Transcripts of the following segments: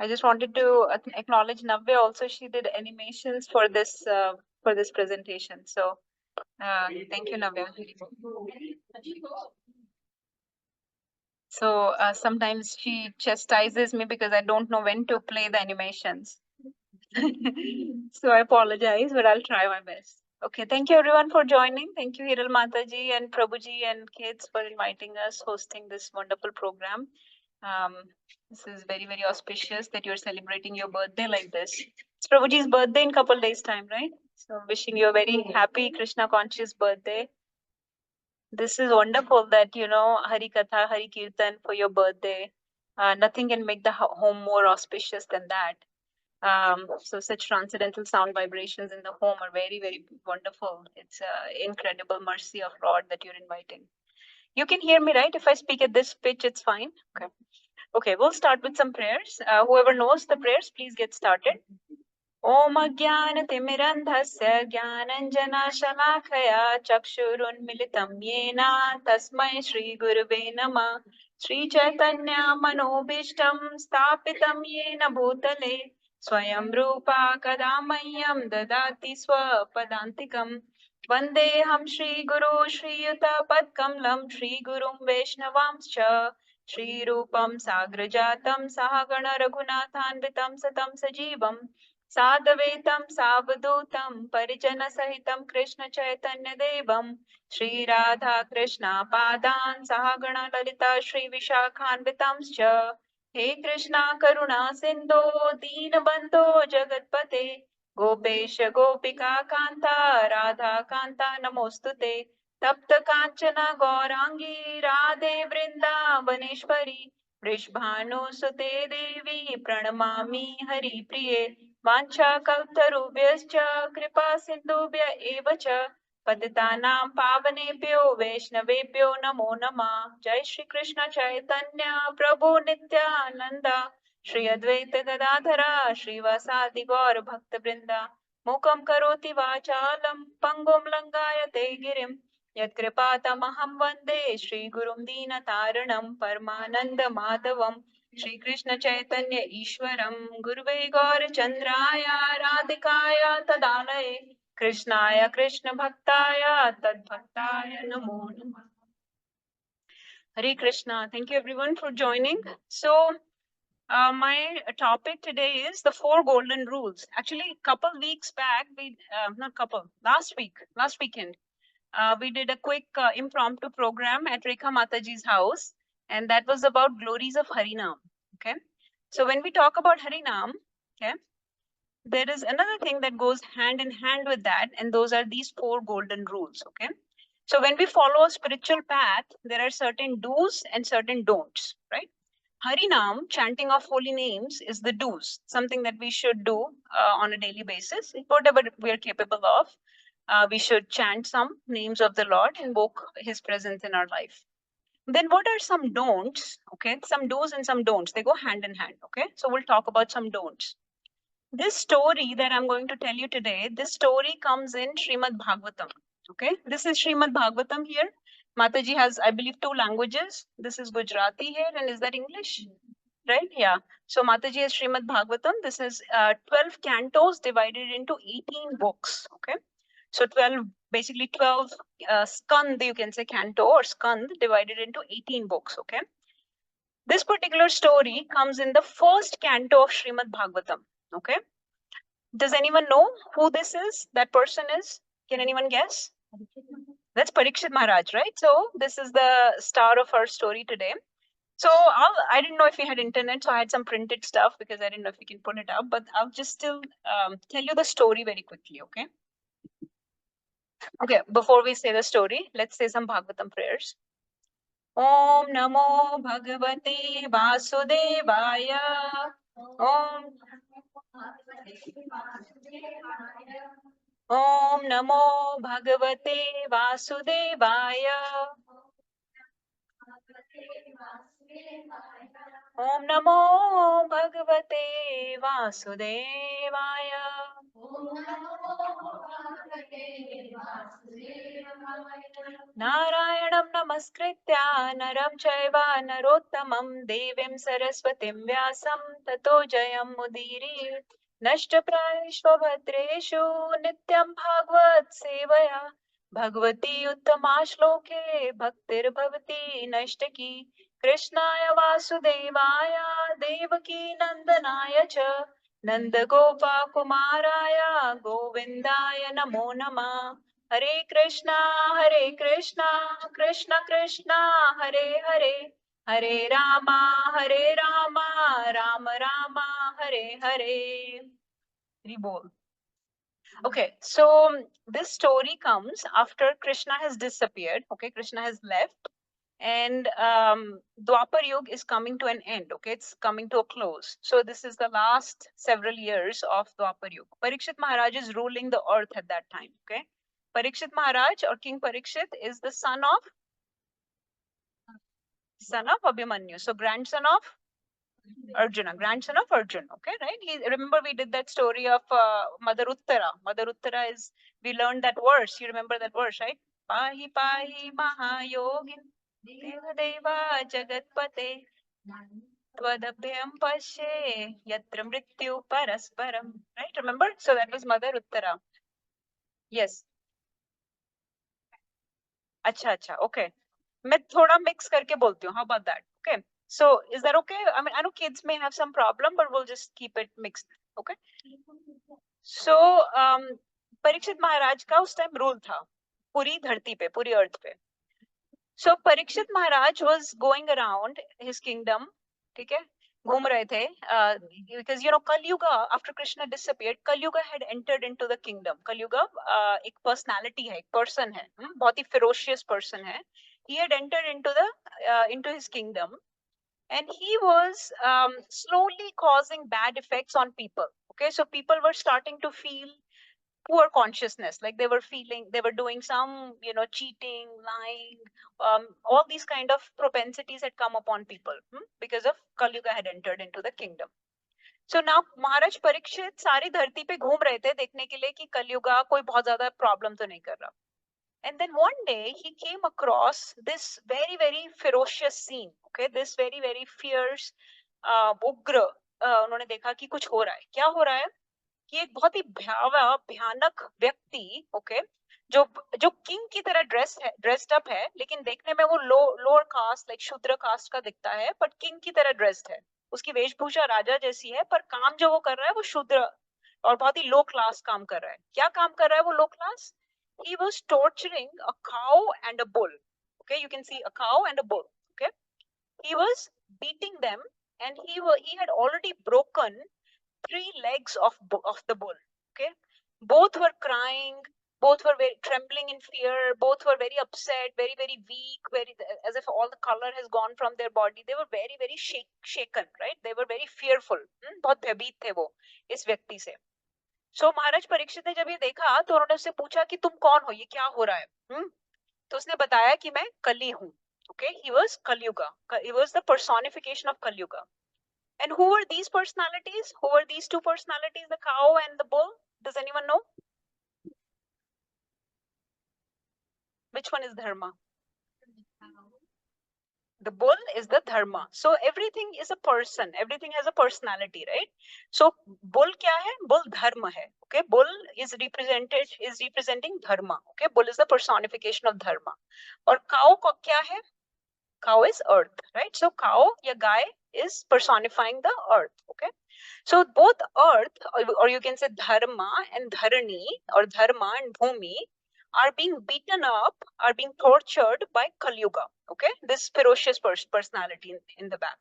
I just wanted to acknowledge Navya also. She did animations for this presentation. So thank you, Navya. So sometimes she chastises me because I don't know when to play the animations. So I apologize, but I'll try my best. Okay, thank you everyone for joining. Thank you, Hiral Mataji and Prabhuji and kids for inviting us, hosting this wonderful program. Um, this is very, very auspicious that you're celebrating your birthday like this. It's Prabhuji's birthday in couple days' time, right? So wishing you a very happy Krishna conscious birthday. This is wonderful that Hari Katha, Hari Kirtan for your birthday. Nothing can make the home more auspicious than that. So such transcendental sound vibrations in the home are very, very wonderful. It's incredible mercy of Lord that you're inviting. You can hear me, right? If I speak at this pitch, it's fine. Okay. Okay, we'll start with some prayers. Whoever knows the prayers, please get started. Om Ajnanatimirandhasya Jnananjana Chakshurunmilitam Yena Tasmai Shri Gurave Namah Shri Chaitanya Manobishtam Stapitam Yena Bhutale Swayam Rupa Kadamayyam Dadati Swapadantikam Vandeham Shri Guru Shri Yuta Padkamlam Shri Gurum Vaishnavamscha Shri Rupam Sagrajatam Sahagana Raghunathanvitam Satam Sajivam सादवेतं सावधूतं परिजनसहितं Krishna Chaitanya देवं श्री राधा कृष्ण पादान् सहगण ललिता श्री विशाखान्वितांश्च हे कृष्णा करुणा सिन्धो दीनबन्धो जगत्पते गोपेश गोपिका कान्ता राधा कान्ता नमोस्तुते तप्त काञ्चन गौरांगी राधे वृन्दावनेश्वरी वृषभानुसुते देवी प्रणमामि हरिप्रिये वाञ्छाकल्पतरुभ्यश्च कृपा सिन्धुभ्य एव च पतितानां पावनेभ्यो वैष्णवेभ्यो नमो नमः जय श्री कृष्ण चैतन्य प्रभु नित्यानंद श्री अद्वैत गदाधर श्रीवासादि गौर भक्तवृंदा मूकं करोति वाचालं पंगुं लंघायते गिरिं यत्कृपातमहं वन्दे श्रीगुरुं दीनतारिणं परमानन्द माधवम् श्री कृष्ण चैतन्य ईश्वरं गुरुवे गौरचन्द्राय राधिकाय तदालये कृष्णाय कृष्ण भक्ताय तद्भक्ताय नमो नमः. Hare Krishna. Thank you everyone for joining. So my topic today is the four golden rules. Actually, a couple weeks back, last weekend, we did a quick impromptu program at Rekha Mataji's house, and that was about glories of Harinam. Okay, so when we talk about Harinam, okay, there is another thing that goes hand in hand with that, and those are these four golden rules. Okay, so when we follow a spiritual path, there are certain do's and certain don'ts, right? Harinam, chanting of holy names, is the do's, something that we should do on a daily basis, whatever we are capable of. We should chant some names of the Lord, invoke His presence in our life. Then, what are some don'ts? Okay, some do's and some don'ts. They go hand in hand. Okay, so we'll talk about some don'ts. This story that I'm going to tell you today, this story comes in Srimad Bhagavatam. Okay, this is Srimad Bhagavatam here. Mataji has, I believe, two languages. This is Gujarati here, and is that English? Right? Yeah. So Mataji has Srimad Bhagavatam. This is 12 cantos divided into 18 books. Okay. So 12, basically 12 skand, you can say canto or skand divided into 18 books. Okay. This particular story comes in the first canto of Srimad Bhagavatam. Okay. Does anyone know who this is? That person is? Can anyone guess? That's Parikshit Maharaj, right? So this is the star of our story today. So I didn't know if we had internet, so I had some printed stuff because I didn't know if we can put it up, but I'll just still tell you the story very quickly, okay? Okay, before we say the story, let's say some Bhagavatam prayers. Om Namo Bhagavate Vasudevaya. Om Om Namo Bhagavate Vasudevaya. Om Namo Bhagavate Vasudevaya. नारायणं नमस्कृत्य नरं चैव नरोत्तमं देवीं सरस्वतीं व्यासं ततो जयमुदीरयेत्। नष्टप्रायेष्वभद्रेषु नित्यं भागवत सेवया भगवती उत्तमा श्लोके भक्तिर्भवति नष्टकी। कृष्णाय वासुदेवाय देवकी नंदनाय च नंदगोपकुमाराय गोविन्दाय नमो नमः। हरे Krishna Krishna Krishna Hare Hare Hare Rama Ram Ram Hare Hare. Bowl. Okay, so this story comes after Krishna has disappeared. Okay, Krishna has left, and Dwapar Yuga is coming to an end. Okay, it's coming to a close. So this is the last several years of Dwapar Yuga. Parikshit Maharaj is ruling the earth at that time. Okay, Parikshit Maharaj or King Parikshit is the son of Abhimanyu. So grandson of Arjuna, grandson of Arjuna. Okay, right? Remember we did that story of Mother Uttara. Mother Uttara is, we learned that verse. You remember that verse, right? Pahi pahi mahayogin deva deva jagatpate twadabhyam pashe yatra mrityu parasparam. Right? Remember? So that was Mother Uttara. Yes. अच्छा अच्छा, okay. मैं थोड़ा mix करके बोलती हूँ. How about that? Okay. So is that okay? I mean, I know kids may have some problem, but we'll just keep it mixed. Okay. So Parikshit महाराज का उस time rule था पूरी धरती पे, पूरी अर्थ पे. So Parikshit Maharaj was going around his kingdom. ठीक है, घूम रहे थे, because you know Kalyuga, after Krishna disappeared, Kalyuga had entered into the kingdom. Kalyuga एक personality है, एक person है, बहुत ही ferocious person है. He had entered into his kingdom, and he was slowly causing bad effects on people. Okay, so people were starting to feel poor consciousness, like they were doing some, cheating, lying, all these kind of propensities had come upon people, because of Kalyuga had entered into the kingdom. So now Maharaj Parikshit सारी धरती पे घूम रहे थे देखने के लिए कि कलयुगा कोई बहुत ज्यादा प्रॉब्लम तो नहीं कर रहा. And then one day he came across this very, very ferocious scene. Okay, this very, very fierce, उग्र, उन्होंने देखा कि कुछ हो रहा है. क्या हो रहा है कि एक बहुत ही भयानक व्यक्ति, ओके, जो जो किंग की तरह ड्रेस्ड अप है, लेकिन देखने में वो लोअर कास्ट, लाइक शूद्र कास्ट का दिखता है, बट किंग की तरह ड्रेस्ड है. उसकी वेशभूषा राजा जैसी है, पर काम जो वो कर रहा है वो शूद्र और बहुत ही लो क्लास काम कर रहा है. क्या काम कर रहा है वो लो class? He was torturing a cow and a bull. Okay, you can see a cow and a bull. Okay, he was beating them, and he had already broken 3 legs of the bull. Okay, both were crying, both were very trembling in fear, both were very upset, very, very weak, very as if all the color has gone from their body. They were very, very shaken, right? They were very fearful. बहुत भयभीत थे वो इस व्यक्ति से. So महाराज परीक्षित ने जब ये देखा तो उन्होंने उससे पूछा कि तुम कौन हो, ये क्या हो रहा है? तो उसने बताया कि मैं कली हूँ. Okay, he was Kalyuga. He was the personification of Kalyuga. And who were these personalities? Who were these 2 personalities, the cow and the bull? Does anyone know? Which one is Dharma? The bull is the Dharma. So everything is a person. Everything has a personality, right? So bull क्या है? Bull Dharma है. Okay, bull is representing Dharma. Okay, bull is the personification of Dharma. और cow को क्या है? Cow is earth, right? So cow या गाय is personifying the earth. Okay, so both earth, or you can say Dharma and Dharani, or Dharma and Bhumi, are being beaten up, are being tortured by Kalyuga. Okay, this ferocious personality in the back.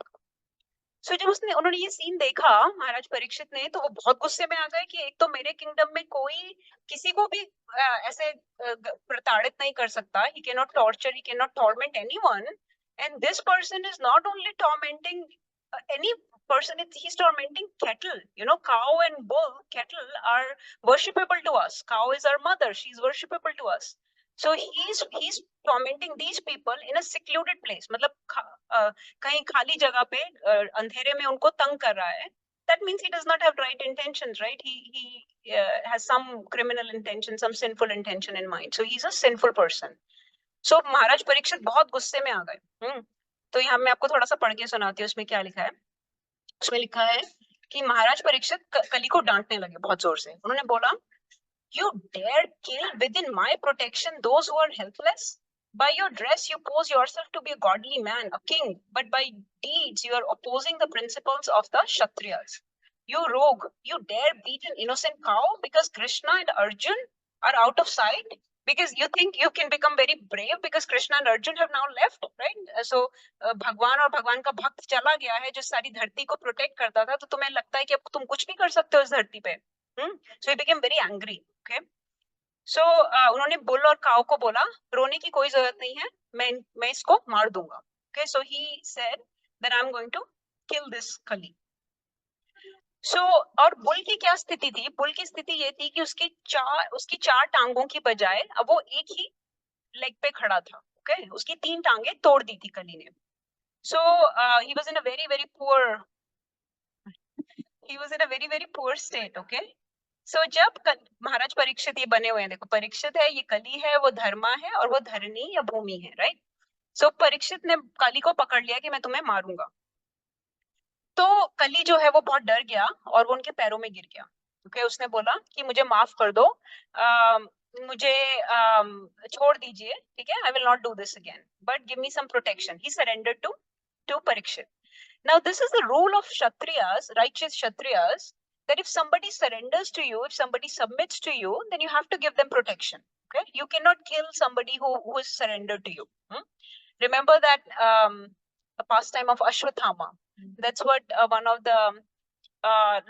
So जब उन्होंने ये scene देखा महाराज परीक्षित ने, तो वो बहुत गुस्से में आ गए कि एक तो मेरे किंगडम में कोई किसी को भी ऐसे प्रताड़ित नहीं कर सकता. He cannot torture, he cannot torment anyone, and this person is not only tormenting any person, he's tormenting cattle. You know, cow and bull, cattle are worshipable to us. Cow is our mother, she's worshipable to us. So he's tormenting these people in a secluded place. मतलब कहीं खाली जगह पे अंधेरे में उनको तंग कर रहा है. That means he does not have right intentions, right? He has some criminal intention, some sinful intention in mind. So he's a sinful person. So महाराज परीक्षित बहुत गुस्से में आ गए. तो यहाँ मैं आपको थोड़ा सा पढ़ के सुनाती हूँ उसमें क्या लिखा है. उसमें लिखा है कि महाराज परीक्षित कली को डांटने लगे बहुत जोर से. उन्होंने बोला, you dare kill within my protection those who are helpless? By your dress, you pose yourself to be a godly man, a king, but by deeds, you are opposing the principles of the Kshatriyas. You rogue, you dare beat an innocent cow because Krishna and Arjun are out of sight? Because you think you can become very brave because Krishna and Arjun have now left, right? So, भगवान और भगवान का भक्त चला गया है जो सारी धरती को प्रोटेक्ट करता था, तो तुम्हें लगता है कि अब तुम कुछ नहीं कर सकते हो इस धरती पे. So he became very angry. Okay. So उन्होंने बुल और काऊ को बोला, रोने की कोई जरूरत नहीं है, मैं इसको मार दूंगा. Okay. So he said that I'm going to kill this Kali. So और बुल की क्या स्थिति थी? बुल की स्थिति ये थी कि उसकी चार टांगों की बजाय अब वो एक ही लेग पे खड़ा था. Okay. उसकी 3 टांगे तोड़ दी थी कली ने. So he was in a very very poor state. Okay. So जब महाराज परीक्षित ये बने हुए हैं, देखो परीक्षित है, ये कली है, वो धर्मा है और वो धरणी या भूमि है, राइट. सो परीक्षित ने कली को पकड़ लिया कि मैं तुम्हें मारूंगा. तो कली जो है वो बहुत डर गया और वो उनके पैरों में गिर गया. ओके. उसने बोला कि मुझे माफ कर दो, मुझे छोड़ दीजिए, ठीक है, I will not do this again, but give me some protection. He surrendered to Parikshit. Now this is the rule of Kshatriyas, righteous Kshatriyas, that if somebody surrenders to you, if somebody submits to you, then you have to give them protection. Okay, you cannot kill somebody who is surrendered to you. Remember that the pastime of Ashwatthama. That's what one of the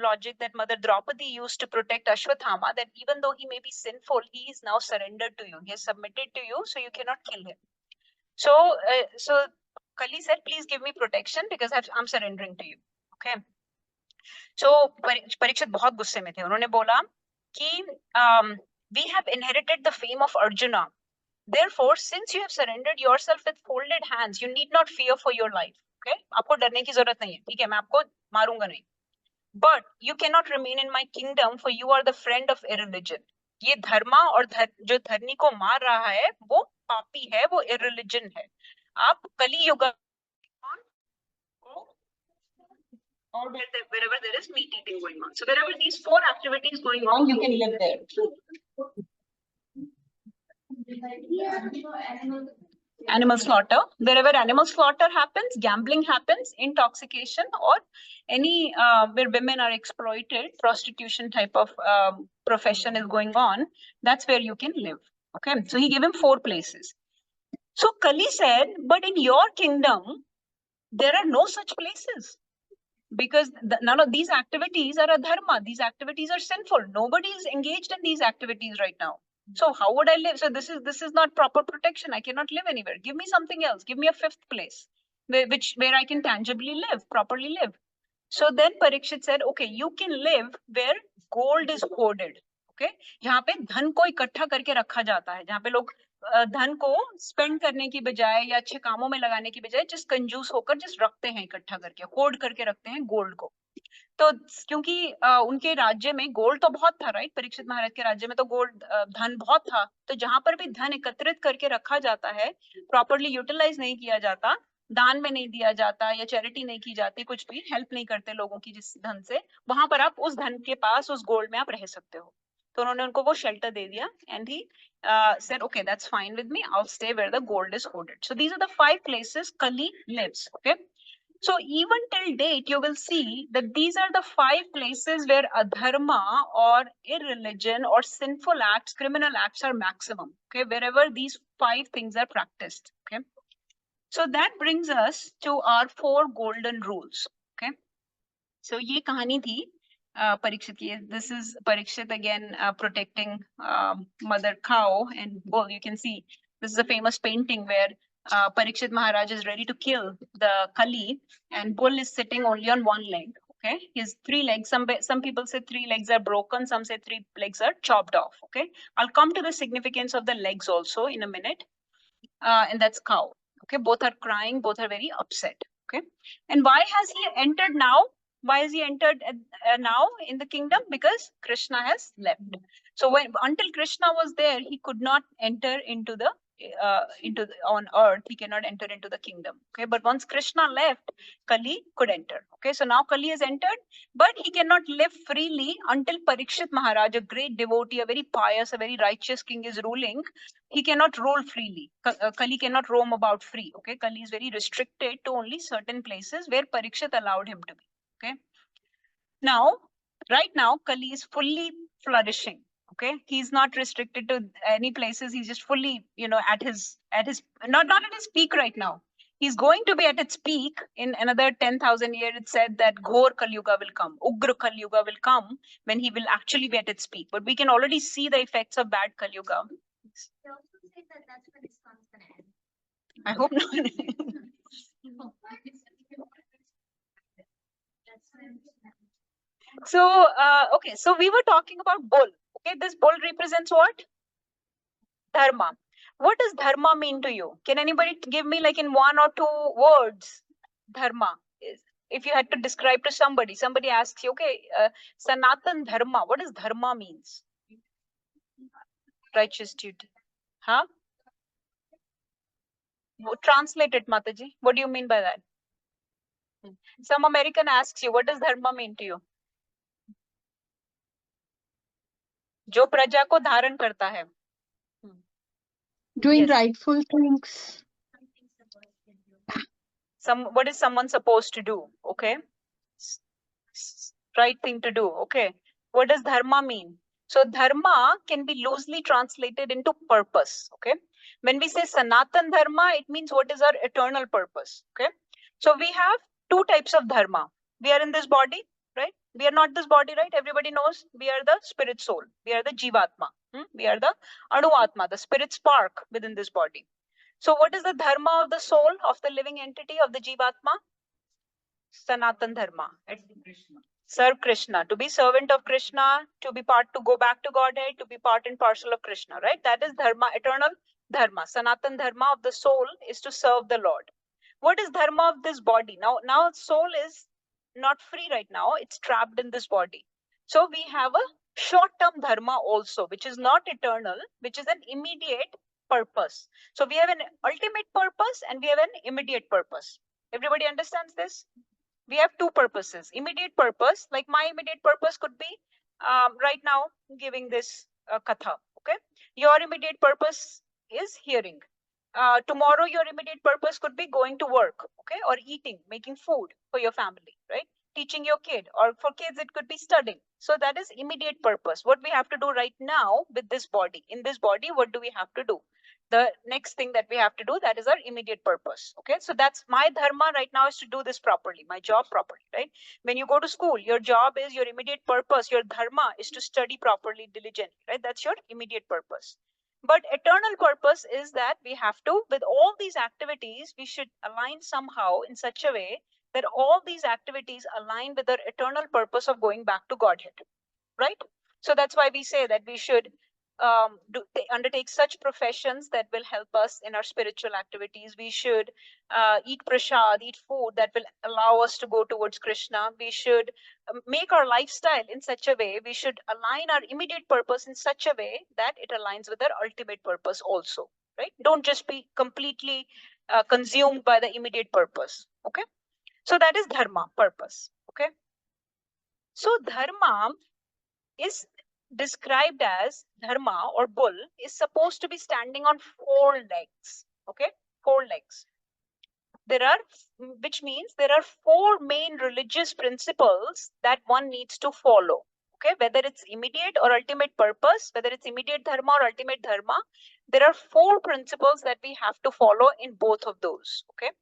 logic that Mother Draupadi used to protect Ashwatthama, that even though he may be sinful, he is now surrendered to you. He has submitted to you, so you cannot kill him. So Kali said, please give me protection because I'm surrendering to you. Okay. So Parikshit बहुत गुस्से में थे. उन्होंने बोला कि we have inherited the fame of Arjuna. Therefore, since you have surrendered yourself with folded hands, you need not fear for your life. Okay. आपको डरने की जरूरत नहीं है. ठीक है, मैं आपको मारूंगा नहीं. But you cannot remain in my kingdom, for you are the friend of irreligion. ये धर्मा और जो धरनी को मार रहा है वो पापी है, वो irreligion है. आप कली युग or wherever there is meat eating going on. So wherever these 4 activities going on, you can live there. Animal slaughter. Wherever animal slaughter happens, gambling happens, intoxication, or any where women are exploited, prostitution type of profession is going on, that's where you can live. Okay. So he gave him 4 places. So Kali said, but in your kingdom, there are no such places. Because none of these activities are adharma. These activities are sinful. Nobody is engaged in these activities right now. So how would I live? So this is not proper protection. I cannot live anywhere. Give me something else. Give me a 5th place where I can tangibly live, properly live. So then Parikshit said, okay, you can live where gold is hoarded. Okay, जहाँ पे धन को इकट्ठा करके रखा जाता है, जहाँ पे लोग धन को स्पेंड करने की बजाय या अच्छे कामों में लगाने की बजाय जिस कंजूस होकर जिस रखते हैं इकट्ठा करके, होर्ड करके रखते हैं गोल्ड को. तो क्योंकि उनके राज्य में गोल्ड तो बहुत था, राइट. परीक्षित महाराज के राज्य में तो गोल्ड धन बहुत था. तो जहां पर भी धन एकत्रित करके रखा जाता है, प्रॉपरली यूटिलाइज नहीं किया जाता, दान में नहीं दिया जाता या चैरिटी नहीं की जाती, कुछ भी हेल्प नहीं करते लोगों की जिस धन से, वहां पर आप उस धन के पास उस गोल्ड में आप रह सकते हो. तो उन्होंने उनको वो शेल्टर दे दिया. And he said, okay, that's fine with me. I'll stay where the gold is hoarded. So these are the 5 places Kali lives. Okay. So even till date, you will see that these are the 5 places where adharma or irreligion or sinful acts, criminal acts are maximum. Okay. Wherever these 5 things are practiced. Okay. So that brings us to our 4 golden rules. Okay. So ये कहानी थी Parikshit ki. This is Parikshit again protecting mother cow and bull. You can see this is a famous painting where Parikshit Maharaj is ready to kill the Kali and bull is sitting only on 1 leg. Okay, his 3 legs. Some people say 3 legs are broken. Some say 3 legs are chopped off. Okay, I'll come to the significance of the legs also in a minute. And that's cow. Okay, both are crying. Both are very upset. Okay, and why has he entered now? Why is he entered now in the kingdom? Because Krishna has left. So until Krishna was there, he could not enter into the on earth. He cannot enter into the kingdom. Okay, but once Krishna left, Kali could enter. Okay, so now Kali has entered, but he cannot live freely until Parikshit Maharaj, a great devotee, a very pious, a very righteous king, is ruling. He cannot rule freely. Kali cannot roam about free. Okay, Kali is very restricted to only certain places where Parikshit allowed him to be. Okay. Now, right now, Kali is fully flourishing. Okay. He's not restricted to any places. He's just fully, at his not at his peak right now. He's going to be at its peak in another 10,000 years. It said that Ghor Kali Yuga will come. Ugra Kali Yuga will come when he will actually be at its peak. But we can already see the effects of bad Kali Yuga. They also say that that's when ISKCON's going to end. I hope not. So, okay, so we were talking about bull. Okay, this bull represents what? Dharma. What does dharma mean to you? Can anybody give me, like, in 1 or 2 words, dharma? If you had to describe to somebody asks you, okay, Sanatan Dharma, what does dharma means? Righteous duty. Huh? Translate it, Mataji. What do you mean by that? Some American asks you, what does dharma mean to you? जो प्रजा को धारण करता है. Doing Yes. rightful things. What is someone supposed to do? Okay. Right thing to do. Okay. What does dharma mean? So dharma can be loosely translated into purpose. Okay. When we say Sanatan Dharma, it means what is our eternal purpose. Okay. So we have 2 types of dharma. We are in this body, right? We are not this body, right? Everybody knows we are the spirit soul. We are the Jivatma. We are the Anuatma, the spirit spark within this body. So what is the dharma of the soul, of the living entity, of the Jivatma? Sanatan Dharma. Serve Krishna, to be servant of Krishna, to go back to Godhead, to be part and parcel of Krishna, right? That is dharma, eternal dharma. Sanatan Dharma of the soul is to serve the Lord. What is dharma of this body? Now soul is not free right now. It's trapped in this body. So we have a short-term dharma also, which is not eternal, which is an immediate purpose. So we have an ultimate purpose and we have an immediate purpose. Everybody understands this? We have 2 purposes. Immediate purpose, like my immediate purpose could be right now giving this katha. Okay, your immediate purpose is hearing. Tomorrow your immediate purpose could be going to work, okay, or eating, making food for your family, right? Teaching your kid, or for kids it could be studying. So that is immediate purpose. What we have to do right now with this body, in this body, what do we have to do? The next thing that we have to do, that is our immediate purpose. Okay, so that's my dharma right now, is to do this properly, my job properly, right? When you go to school, your job is, your immediate purpose, your dharma is to study properly, diligently, right? That's your immediate purpose. But eternal purpose is that we have to, with all these activities, we should align somehow in such a way that all these activities align with our eternal purpose of going back to Godhead, right? So that's why we say that we should undertake such professions that will help us in our spiritual activities. We should eat prasad, eat food that will allow us to go towards Krishna. We should make our lifestyle in such a way, we should align our immediate purpose in such a way that it aligns with our ultimate purpose also, right? Don't just be completely consumed by the immediate purpose. Okay, so that is dharma, purpose. Okay, so dharma is described as, dharma or bull is supposed to be standing on 4 legs. Okay, 4 legs. Which means there are 4 main religious principles that one needs to follow. Okay, whether it's immediate or ultimate purpose, whether it's immediate dharma or ultimate dharma, there are 4 principles that we have to follow in both of those. Okay,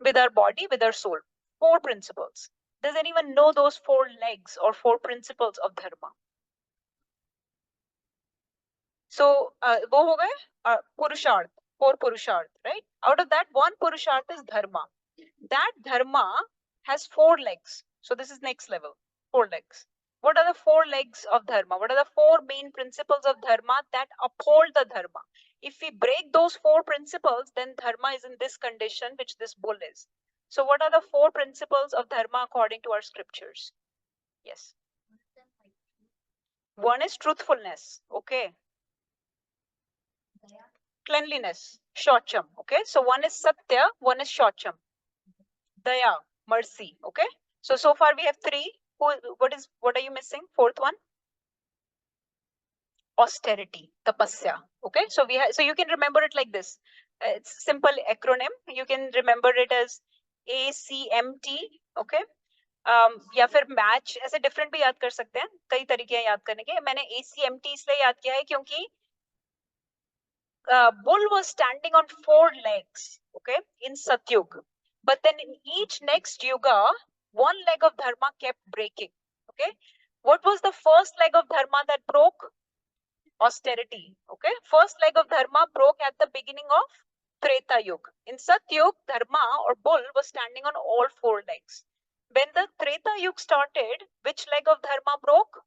with our body, with our soul, 4 principles. Does anyone know those 4 legs or 4 principles of dharma? So, वो हो गए पुरुषार्थ, 4 पुरुषार्थ, right? Out of that, 1 purusharth is dharma. That dharma has 4 legs. So this is next level, 4 legs. What are the 4 legs of dharma? What are the 4 main principles of dharma that uphold the dharma? If we break those 4 principles, then dharma is in this condition which this bull is. So what are the 4 principles of dharma according to our scriptures? Yes. One is truthfulness. Okay. Cleanliness. Shaucham. Okay. So one is satya, one is shaucham. Daya, mercy. Okay. So far we have 3. What are you missing? 4th one? Austerity, tapasya. Okay. So you can remember it like this. It's simple acronym. You can remember it as ACMT. Okay. या फिर match ऐसे different भी याद कर सकते हैं, कई तरीके हैं याद करने के. मैंने ACMT इसलिए याद किया है क्योंकि bull was standing on 4 legs, okay, in Satyug. But then in each next yuga, one leg of dharma kept breaking. Okay. What was the first leg of dharma that broke? Austerity. Okay. First leg of dharma broke at the beginning of Treta Yuga. In Satyug, dharma or bull was standing on all 4 legs. When the Treta Yuga started, which leg of dharma broke?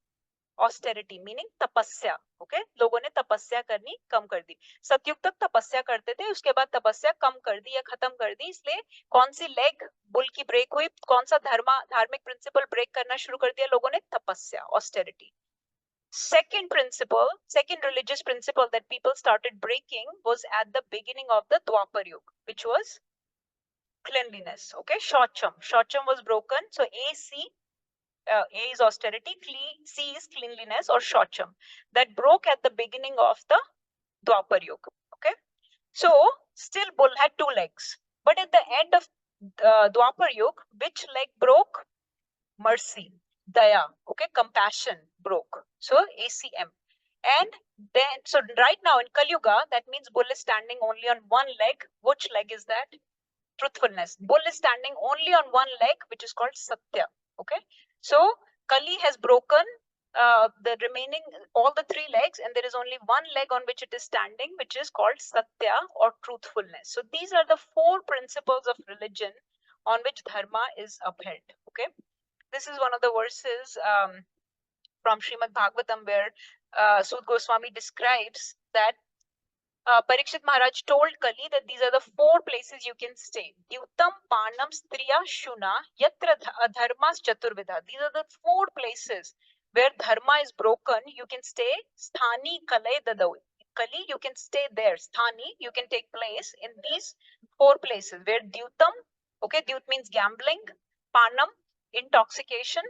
Austerity meaning तपस्या. Okay. लोगों ने तपस्या करनी कम कर दी. सतयुग तक तपस्या करते थे, उसके बाद तपस्या कम कर दी या खत्म कर दी. इसलिए कौन सी लेग बुल की ब्रेक हुई? कौन सा धार्मिक प्रिंसिपल ब्रेक करना शुरू कर दिया लोगों ने? तपस्या, austerity. Second principle, second religious principle that people started breaking was at the beginning of the Dwapar Yuga, which was cleanliness. Okay, Shaucham. Shaucham was broken. So A is austerity, C is cleanliness or Shaucham. That broke at the beginning of the Dwapar Yuga. Okay. So still bull had 2 legs. But at the end of Dwapar Yuga, which leg broke? Mercy, Daya, okay, compassion broke. So ACM. And then, so right now in Kali Yuga, that means bull is standing only on 1 leg. Which leg is that? Truthfulness. Bull is standing only on 1 leg, which is called Satya. Okay. So Kali has broken the remaining, all the 3 legs, and there is only 1 leg on which it is standing, which is called Satya or truthfulness. So these are the 4 principles of religion on which dharma is upheld. Okay. This is one of the verses from Srimad Bhagavatam where Sud Goswami describes that Parikshit Maharaj told Kali that these are the 4 places you can stay. Dyutam, Panam, Striya, Shuna, Yatra Dharmas Chaturvidha. These are the 4 places where dharma is broken. You can stay. Sthani, Kalai, Dadau. Kali, you can stay there. Sthani, you can take place in these 4 places where Dyutam, okay, Dyut means gambling, Panam, intoxication,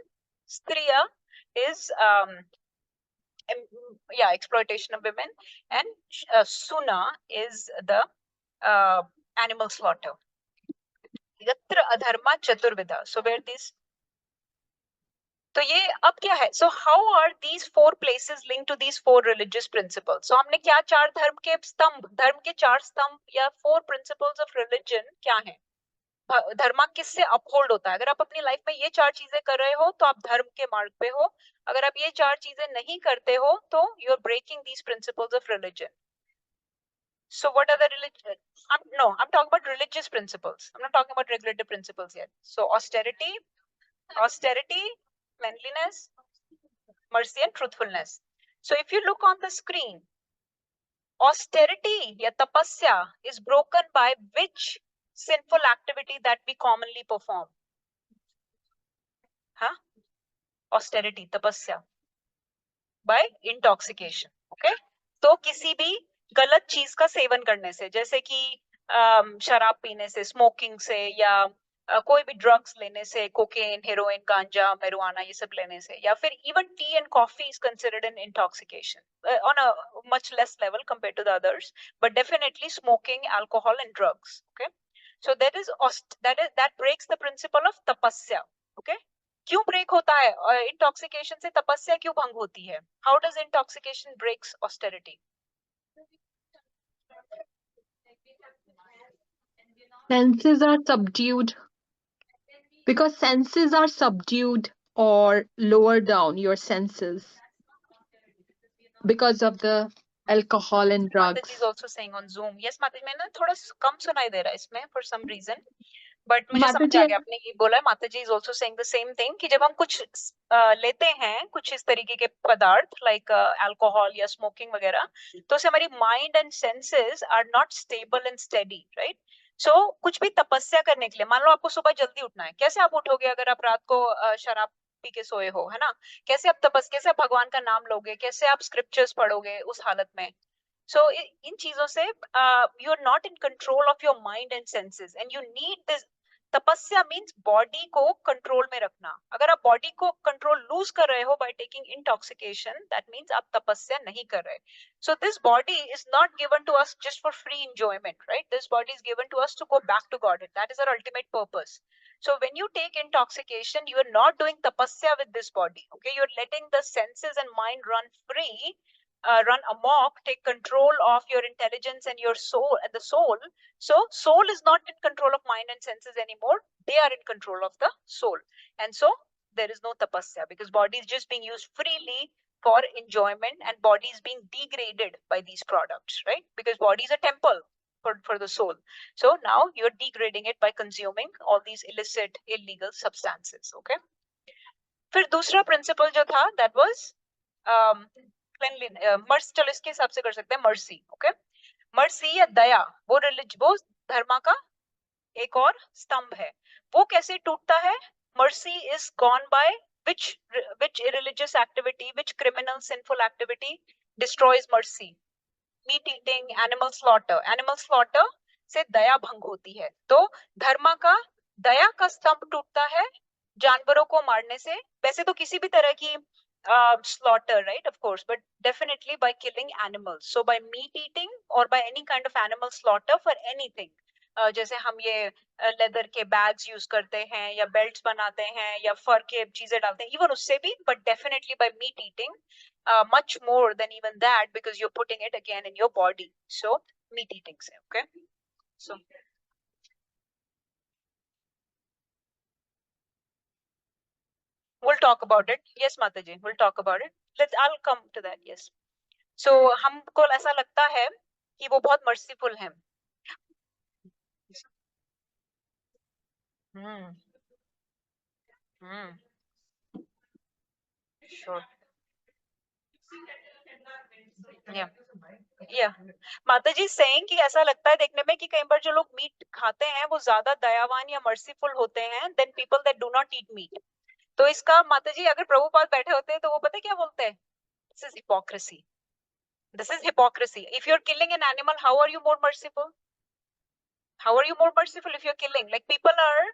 Striya is exploitation of women, and Suna is the animal slaughter. Yatra adharma chaturvidha. So where these, तो ये अब क्या है? So how are these 4 places linked to these 4 religious principles? So हमने क्या 4 धर्म के स्तंभ, धर्म के 4 स्तंभ या 4 principles of religion क्या है? धर्म किससे अपहोल्ड होता है? अगर आप अपनी लाइफ में ये 4 चीजें कर रहे हो तो आप धर्म के मार्ग पे हो. अगर आप ये 4 चीजें नहीं करते हो तो you are breaking these principles of religion. So what are the religion? I'm talking about religious principles. I'm not talking about regulative principles yet. So austerity, cleanliness, mercy and truthfulness. So if you look on the screen, austerity ya tapasya is broken by which sinful activity that we commonly perform? Austerity, tapasya, by intoxication. Okay. तो किसी भी गलत चीज का seven करने से, जैसे कि शराब पीने से, स्मोकिंग से, या कोई भी ड्रग्स लेने से, कोकेन, हेरोइन, गांजा, marijuana, ये सब लेने से, या फिर even tea and coffee is considered an intoxication on a much less level compared to the others, but definitely smoking, alcohol and drugs. Okay. So that breaks the principle of tapasya. Okay. क्यों break होता है? Intoxication से तपस्या क्यों भंग होती है? How does intoxication breaks austerity? Senses are subdued. Because senses are subdued or lower down, your senses, because of the alcohol and drugs. Mataji is also saying on Zoom. Yes, Mataji, मैंने थोड़ा कम सुनाई दे रहा है इसमें for some reason. But मुझे समझ आ गया, आपने ये बोला. Mataji is also saying the same thing कि जब हम कुछ लेते हैं, कुछ इस तरीके के पदार्थ like alcohol या smoking वगैरह, तो उससे हमारी mind and senses are not stable and steady, right? सो कुछ भी तपस्या करने के लिए, मान लो आपको सुबह जल्दी उठना है, कैसे आप उठोगे अगर आप रात को शराब पी के सोए हो, है ना? कैसे आप कैसे आप भगवान का नाम लोगे, कैसे आप स्क्रिप्चर्स पढ़ोगे उस हालत में? So in चीजों से you are not in control of your mind and senses and you need this. तपस्या means body को control में रखना. अगर आप body को control lose कर रहे हो by taking intoxication, that means आप तपस्या नहीं कर रहे. So this body is not given to us just for free enjoyment, right? This body is given to us to go back to God. That is our ultimate purpose. So when you take intoxication, you are not doing tapasya with this body. Okay, you're letting the senses and mind run free, run amok, take control of your intelligence and your soul and the soul. So soul is not in control of mind and senses anymore. They are in control of the soul. And so there is no tapasya because body is just being used freely for enjoyment and body is being degraded by these products, right? Because body is a temple for the soul. So now you're degrading it by consuming all these illicit, illegal substances, okay? फिर दूसरा principle जो था, that was mercy. चलो इसके हिसाब से कर सकते हैं मर्सी. ओके, मर्सी या दया वो धर्म का एक और स्तंभ है. वो कैसे टूटता है? Mercy is gone by which irreligious activity, which criminal sinful activity destroys mercy? Meat eating, animal slaughter से दया भंग होती है. तो धर्म का दया का स्तंभ टूटता है जानवरों को मारने से. वैसे तो किसी भी तरह की slaughter, right? Of course, but definitely by killing animals. So by meat eating or by any kind of animal slaughter for anything. जैसे हम ये लेदर के बैग्स यूज करते हैं या बेल्ट्स बनाते हैं या फर के चीजें डालते हैं, इवन उससे भी, but definitely by meat eating, much more than even that because you're putting it again in your body. So meat eating se, okay? So we'll talk about it. Yes, Mataji, we'll talk about it. I'll come to that. Yes. So हमको ऐसा लगता है कि वो बहुत merciful है. Sure. Yeah. माताजी saying कि ऐसा लगता है देखने में कि कई बार जो लोग मीट खाते हैं वो ज्यादा दयावान या मर्सीफुल होते हैं than people that do not eat meat. तो इसका माताजी अगर प्रभुपाद बैठे होते हैं तो वो पता क्या बोलते हैं? This is hypocrisy. This is hypocrisy. If you're killing an animal, how are you more merciful? How are you more merciful if you're killing? Like people are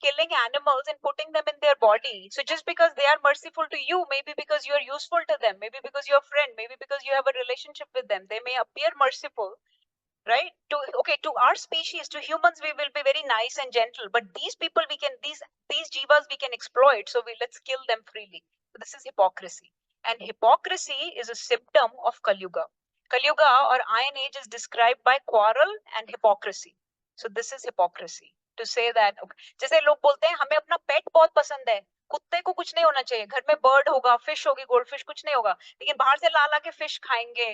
killing animals and putting them in their body. So just because they are merciful to you, maybe because you are useful to them, maybe because you're a friend, maybe because you have a relationship with them, they may appear merciful, right? To our species, to humans, we will be very nice and gentle, but these people these jivas we can exploit, so let's kill them freely. So this is hypocrisy, and hypocrisy is a symptom of Kali Yuga. Kali Yuga or Iron Age is described by quarrel and hypocrisy. So this is hypocrisy to say that. जैसे लोग बोलते हैं हमें अपना पेट बहुत पसंद है, कुत्ते को कुछ नहीं होना चाहिए, घर में बर्ड होगा, फिश होगी, गोल्ड फिश, कुछ नहीं होगा, लेकिन बाहर से ला के फिश खाएंगे,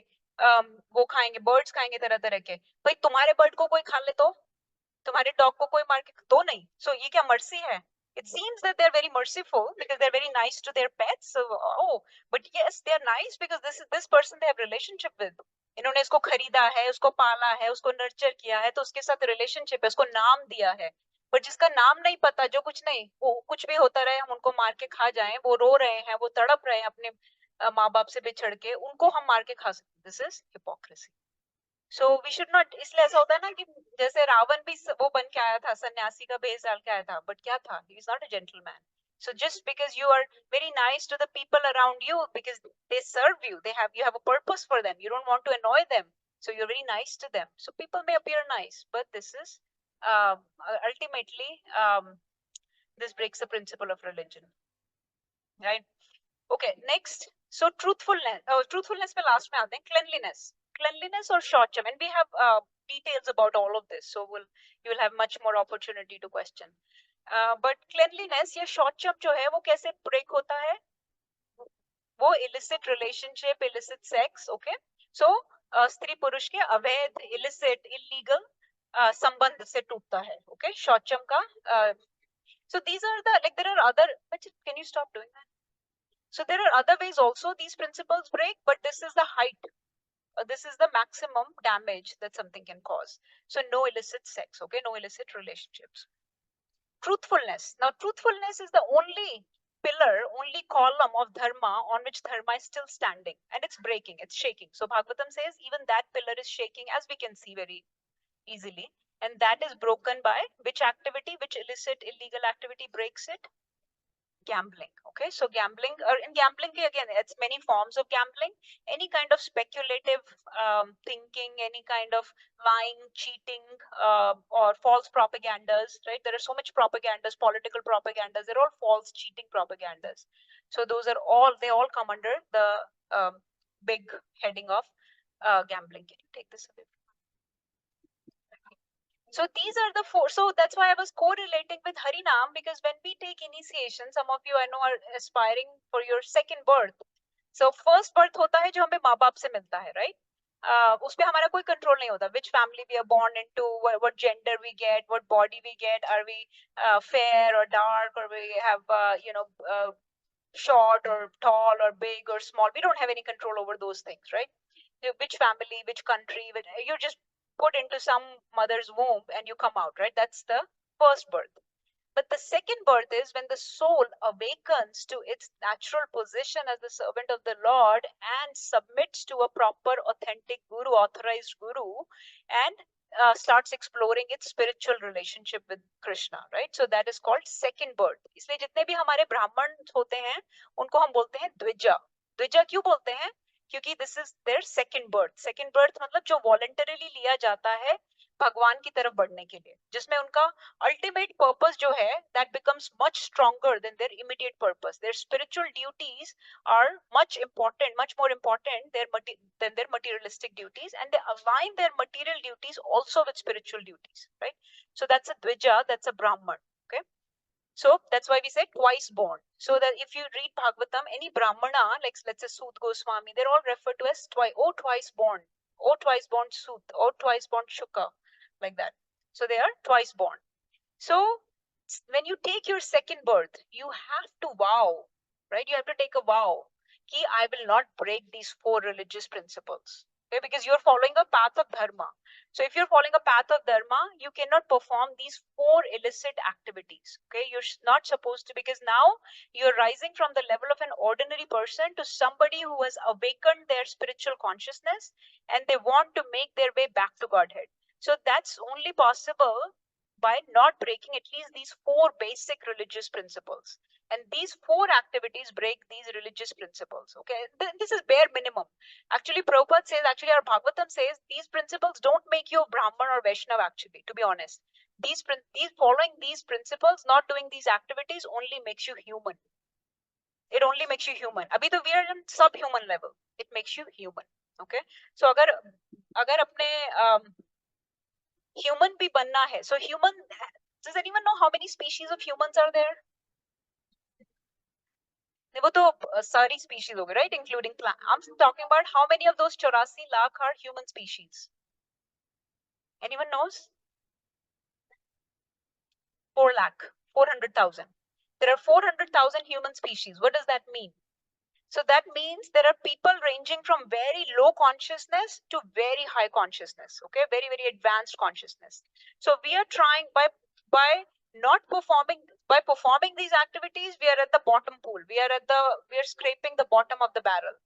वो खाएंगे, बर्ड्स खाएंगे तरह तरह के. भाई तुम्हारे बर्ड को कोई खा ले तो, तुम्हारे डॉग को कोई मार के तो नहीं. सो ये क्या मर्सी है? It seems that they're very merciful because they're very nice to their pets. So, but yes, they're nice because this person they have relationship with. इन्होंने इसको खरीदा है, उसको पाला है, उसको नर्चर किया है, तो उसके साथ रिलेशनशिप है, उसको नाम दिया है. पर जिसका नाम नहीं पता, जो कुछ नहीं, वो कुछ भी होता रहे, हम उनको मार के खा जाएं, वो रो रहे हैं, वो तड़प रहे हैं अपने माँ बाप से बिछड़ के, उनको हम मार के खा सकते. This is hypocrisy. So we should not. इसलिए ऐसा होता है ना कि जैसे रावण भी वो बन के आया था, सन्यासी का भेष डाल के आया था, बट क्या था? He is not a gentleman. So just because you are very nice to the people around you because they serve you, you have a purpose for them, you don't want to annoy them, so you're very nice to them. So people may appear nice, but this is ultimately this breaks the principle of religion, right? Okay, next. So truthfulness पे last में आते हैं. Cleanliness or shortcham, and we have details about all of this, so you will have much more opportunity to question. But cleanliness या shortcham जो है वो कैसे break होता है? वो illicit relationship, illicit sex, okay? So स्त्री पुरुष के अवैध, illicit, illegal संबंध से टूटता है, okay? shortcham का. So these are there are other. Can you stop doing that? So there are other ways also these principles break, but this is the height. this is the maximum damage that something can cause. So no illicit sex, okay, no illicit relationships. Truthfulness. Now, truthfulness is the only pillar, only column of dharma on which dharma is still standing, and it's breaking, it's shaking. So Bhagavatam says even that pillar is shaking, as we can see very easily, and that is broken by which activity, which illicit, illegal activity breaks it? Gambling. Okay, so gambling, or in gambling again, it's many forms of gambling. Any kind of speculative thinking, any kind of lying, cheating, or false propagandas, right? There are so much propagandas, political propagandas. They're all false, cheating propagandas. So those are all, they all come under the big heading of gambling. Can you take this away? So these are the four. So that's why I was correlating with Harinam, because when we take initiation, some of you I know are aspiring for your second birth. So first birth होता है जो हमें माँ बाप से मिलता है, right? उस पे हमारा कोई control नहीं होता. Which family we are born into, what gender we get, what body we get, are we fair or dark, or we have short or tall or big or small. We don't have any control over those things, right? Which family, which country, you're just put into some mother's womb and you come out, right? That's the first birth. But the second birth is when the soul awakens to its natural position as the servant of the Lord and submits to a proper, authentic guru, authorized guru, and starts exploring its spiritual relationship with Krishna, right? So that is called second birth. इसलिए जितने भी हमारे ब्राह्मण होते हैं, उनको हम बोलते हैं द्विजा. द्विजा क्यों बोलते हैं? क्योंकि this is their second birth. Second birth मतलब जो voluntarily लिया जाता है भगवान की तरफ बढ़ने के लिए, जिसमें उनका ultimate purpose जो है, that becomes much stronger than their immediate purpose. Their spiritual duties are much more important than their materialistic duties, and they align their material duties also with spiritual duties, right? So that's a dvija, that's a brahman, okay? So that's why we say twice born. So that if you read Bhagavatam, any Brahmana, like let's say Sut Goswami, they're all referred to as twice born, twice born Sut, twice born Shuka, like that. So they are twice born. So when you take your second birth, you have to vow, right? You have to take a vow, ki I will not break these four religious principles. Okay, because you're following a path of dharma. So if you're following a path of dharma, you cannot perform these four illicit activities. Okay, you're not supposed to, because now you're rising from the level of an ordinary person to somebody who has awakened their spiritual consciousness and they want to make their way back to Godhead. So that's only possible by not breaking at least these four basic religious principles. And these four activities break these religious principles. Okay, this is bare minimum. Actually, Prabhupada says, actually our Bhagavatam says, these principles don't make you a Brahman or Vaishnava, actually, to be honest. These following these principles, not doing these activities, only makes you human. It only makes you human. Abhi to we are in subhuman level. It makes you human. Okay, so agar apne human भी बनना है, so human, does anyone know how many species of humans are there? वो तो सारी species हो गए, right? Including plant. I'm talking about how many of those 84 lakh are human species. Anyone knows? 4 lakh, 400,000. There are 400,000 human species. What does that mean? So that means there are people ranging from very low consciousness to very high consciousness, okay? Very, very advanced consciousness. So we are trying by not performing, by performing these activities, we are at the bottom pool. We are scraping the bottom of the barrel.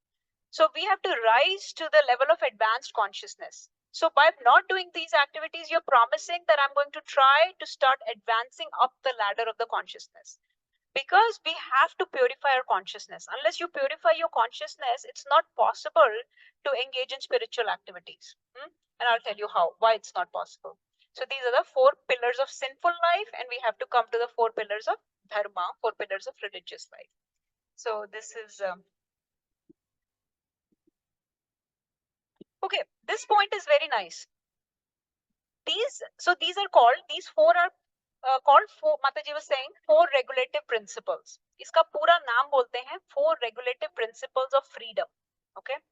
So we have to rise to the level of advanced consciousness. So by not doing these activities, you're promising that I'm going to try to start advancing up the ladder of the consciousness. Because we have to purify our consciousness. Unless you purify your consciousness, it's not possible to engage in spiritual activities. And I'll tell you how, why it's not possible. So these are the 4 pillars of sinful life, and we have to come to the 4 pillars of dharma, 4 pillars of religious life. So this is, okay, this point is very nice. These are called, these 4 are called, Mataji was saying, 4 regulative principles. इसका पूरा नाम बोलते हैं 4 regulative principles of freedom. Okay,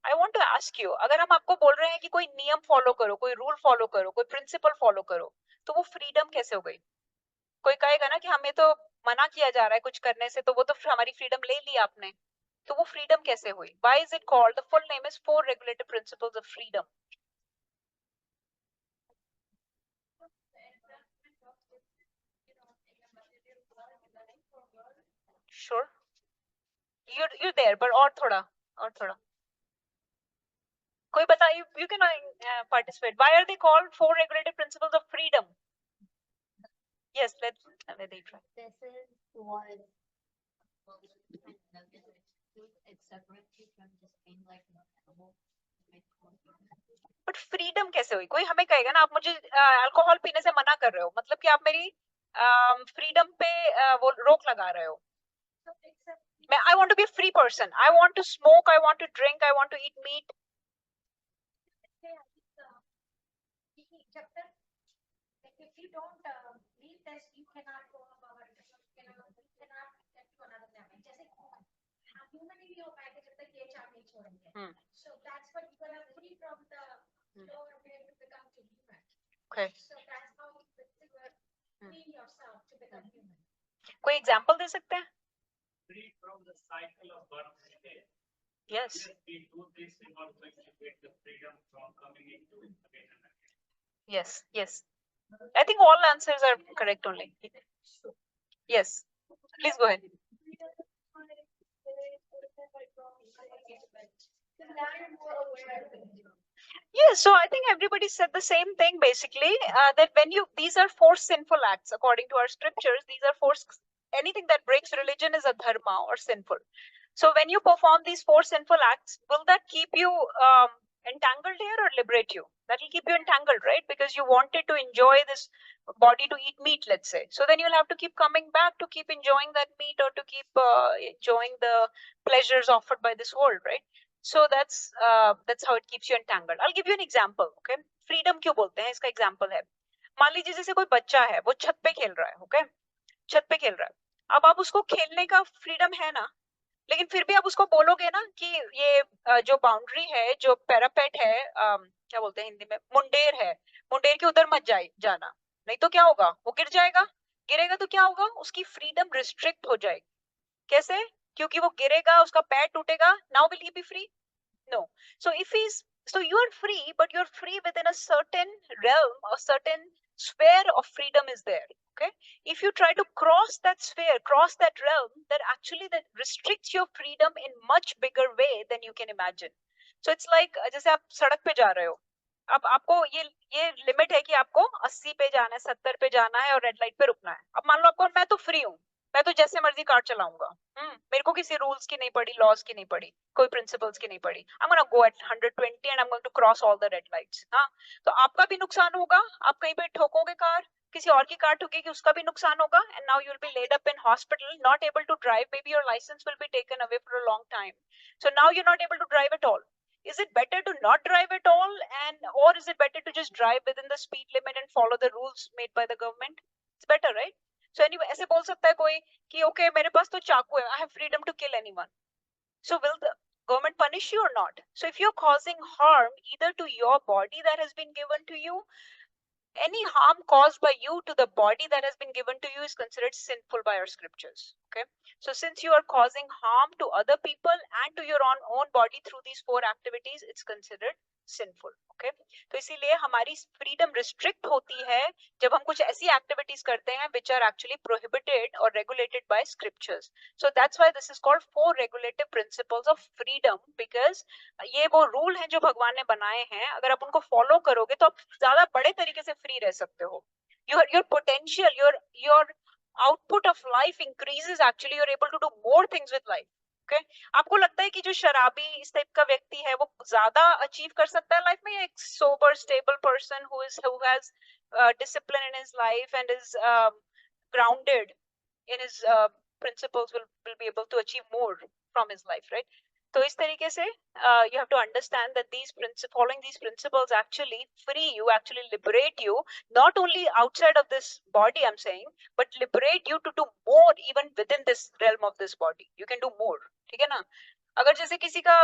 I want to ask you, अगर हम आपको बोल रहे हैं कि कोई नियम फॉलो करो, कोई रूल फॉलो करो, कोई प्रिंसिपल फॉलो करो, तो वो फ्रीडम कैसे हो गई? कोई कहेगा ना कि हमें तो मना किया जा रहा है कुछ करने से, तो वो तो हमारी फ्रीडम ले ली आपने. तो वो फ्रीडम कैसे हुई? Why is it called? The full name is Four Regulative Principles of Freedom. Sure. You're there, but और थोड़ा. कोई बता, you can participate. Why are they called Four Regulative Principles of Freedom? Yes, let me try. This is what it separates you from just being like an animal. But freedom कैसे हुई? कोई हमें कहेगा ना, आप मुझे अल्कोहल पीने से मना कर रहे हो, मतलब कि आप मेरी फ्रीडम पे वो रोक लगा रहे हो. मैं I want to be free person, I want to smoke, I want to drink, I want to eat meat. If you don't leave this, you cannot go above it. You cannot get to another level. जैसे human ही हो पाएगा जब तक ये चार नहीं छोड़ेंगे. So that's what you are free from the lower way to become to human. Okay. So that's how you free yourself to become human. कोई एग्जांपल दे सकते हैं? Free from the cycle of birth and death. Yes. Yes, we do this in order to get the freedom from coming into again and again. Yes, yes. I think all answers are correct only. Yes. Please go ahead. Yes, so I think everybody said the same thing basically, that when these are four sinful acts according to our scriptures, these are four, anything that breaks religion is a dharma or sinful. So when you perform these four sinful acts, will that keep you entangled here or liberate you? That will keep you entangled, right? Because you wanted to enjoy this body to eat meat, let's say. So then you'll have to keep coming back to keep enjoying that meat or to keep enjoying the pleasures offered by this world, right? So that's how it keeps you entangled. I'll give you an example, okay? Freedom क्यों बोलते हैं? इसका example है. मान लीजिए जैसे कोई बच्चा है, वो छत पे खेल रहा है, okay? छत पे खेल रहा है. अब आप उसको खेलने का फ्रीडम है ना, लेकिन फिर भी आप उसको बोलोगे ना कि ये जो बाउंड्री है, जो पैरापेट है, क्या बोलते हैं हिंदी में, मुंडेर है, मुंडेर के उधर मत जाना, नहीं तो क्या होगा, वो गिर जाएगा. गिरेगा तो क्या होगा, उसकी फ्रीडम रिस्ट्रिक्ट हो जाएगी. कैसे? क्योंकि वो गिरेगा, उसका पैर टूटेगा. Now will he B free? No. So you are free, but you're free within a certain realm, a certain sphere of freedom is there. Okay. If you try to cross that sphere, cross that realm, that actually that restricts your freedom in much bigger way than you can imagine. So it's like जैसे आप सड़क पे जा रहे हो, अब आपको ये लिमिट है कि आपको 80 पे जाना है, 70 पे जाना है और रेड लाइट पे रुकना है. अब मान लो आपको, मैं तो फ्री हूँ, मैं तो जैसे मर्जी कार चलाऊंगा. मेरे को किसी रूल्स की नहीं पड़ी, लॉज की नहीं पड़ी, कोई प्रिंसिपल्स की नहीं पड़ी. I am gonna go at 120 and I am going to cross all the red lights. हाँ, तो आपका भी नुकसान होगा, आप कहीं पे ठोकोगे कार, किसी और की कार ठोकेगी, उसका भी नुकसान होगा. And now you will be laid up in hospital, not able to drive, maybe your licence will be taken away for a long time. So now you are not able to drive at all. Is it better to not drive at all, or is it better to just drive within the speed limit and follow the rules made by the government? It's better, right? So anyway, ऐसे बोल सकता है कोई कि okay, मेरे पास तो चाकू है, I have freedom to kill anyone. So will the government punish you or not? So if you're causing harm either to your body that has been given to you, any harm caused by you to the body that has been given to you is considered sinful by our scriptures. Okay. So since you are causing harm to other people and to your own body through these four activities, it's considered sinful. Okay. तो इसीलिए हमारी freedom restrict होती है जब हम कुछ ऐसी activities करते हैं which are actually prohibited or regulated by scriptures. So that's why this is called four regulative principles of freedom, because ये वो rule हैं जो भगवान ने बनाए हैं, अगर आप उनको follow करोगे तो आप ज़्यादा बड़े तरीके से free रह सकते हो. Your potential, your output of life increases. Actually, you're able to do more things with life. Okay? आपको लगता है कि जो शराबी इस टाइप का व्यक्ति है वो ज्यादा अचीव कर सकता है लाइफ में, एक sober stable person who has discipline in his life and is grounded in his principles will be able to achieve more from his life, right? So इस तरीके से you have to understand that following these principles actually free you, actually liberate you, not only outside of this body I'm saying, but liberate you to do more even within this realm of this body. You can do more. ठीक है ना? अगर जैसे किसी का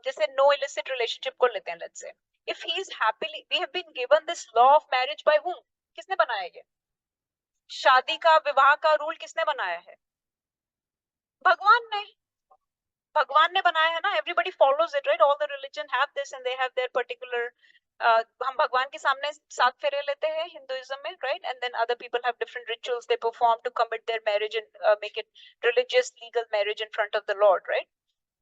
जैसे no illicit relationship को लेते हैं, let's say if he is happily, we have been given this law of marriage by whom? किसने बनाया ये? शादी का, विवाह का रूल किसने बनाया है? भगवान ने. भगवान ने बनाया है ना, everybody follows it, right? All the religion have this and they have their particular हम भगवान के सामने 7 फेरे लेते हैं हिंदुइज्म में, right? And then other people have different rituals they perform to commit their marriage and make it religious legal marriage in front of the Lord, right?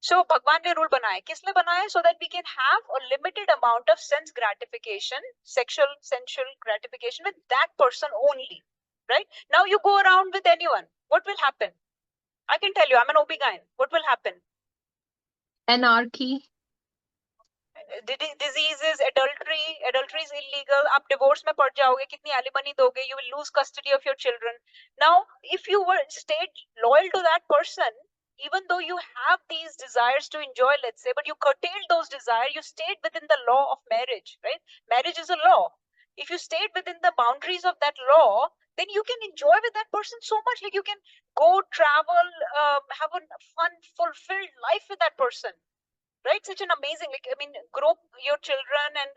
So भगवान ने रूल बनाया, किसने बनाया? So that we can have a limited amount of sense gratification, sensual gratification with that person only, right? Now you go around with anyone, what will happen? I can tell you, I'm an OB-GYN. What will happen? Anarchy. Diseases, adultery is illegal. आप divorce में पड़ जाओगे, कितनी alimony दोगे? You will lose custody of your children. Now, if you were stayed loyal to that person, even though you have these desires to enjoy, let's say, but you curtailed those desires, you stayed within the law of marriage, right? Marriage is a law. If you stayed within the boundaries of that law, then you can enjoy with that person so much. Like you can go travel, have a fun, fulfilled life with that person. Right? Such an amazing, like, I mean, grow your children and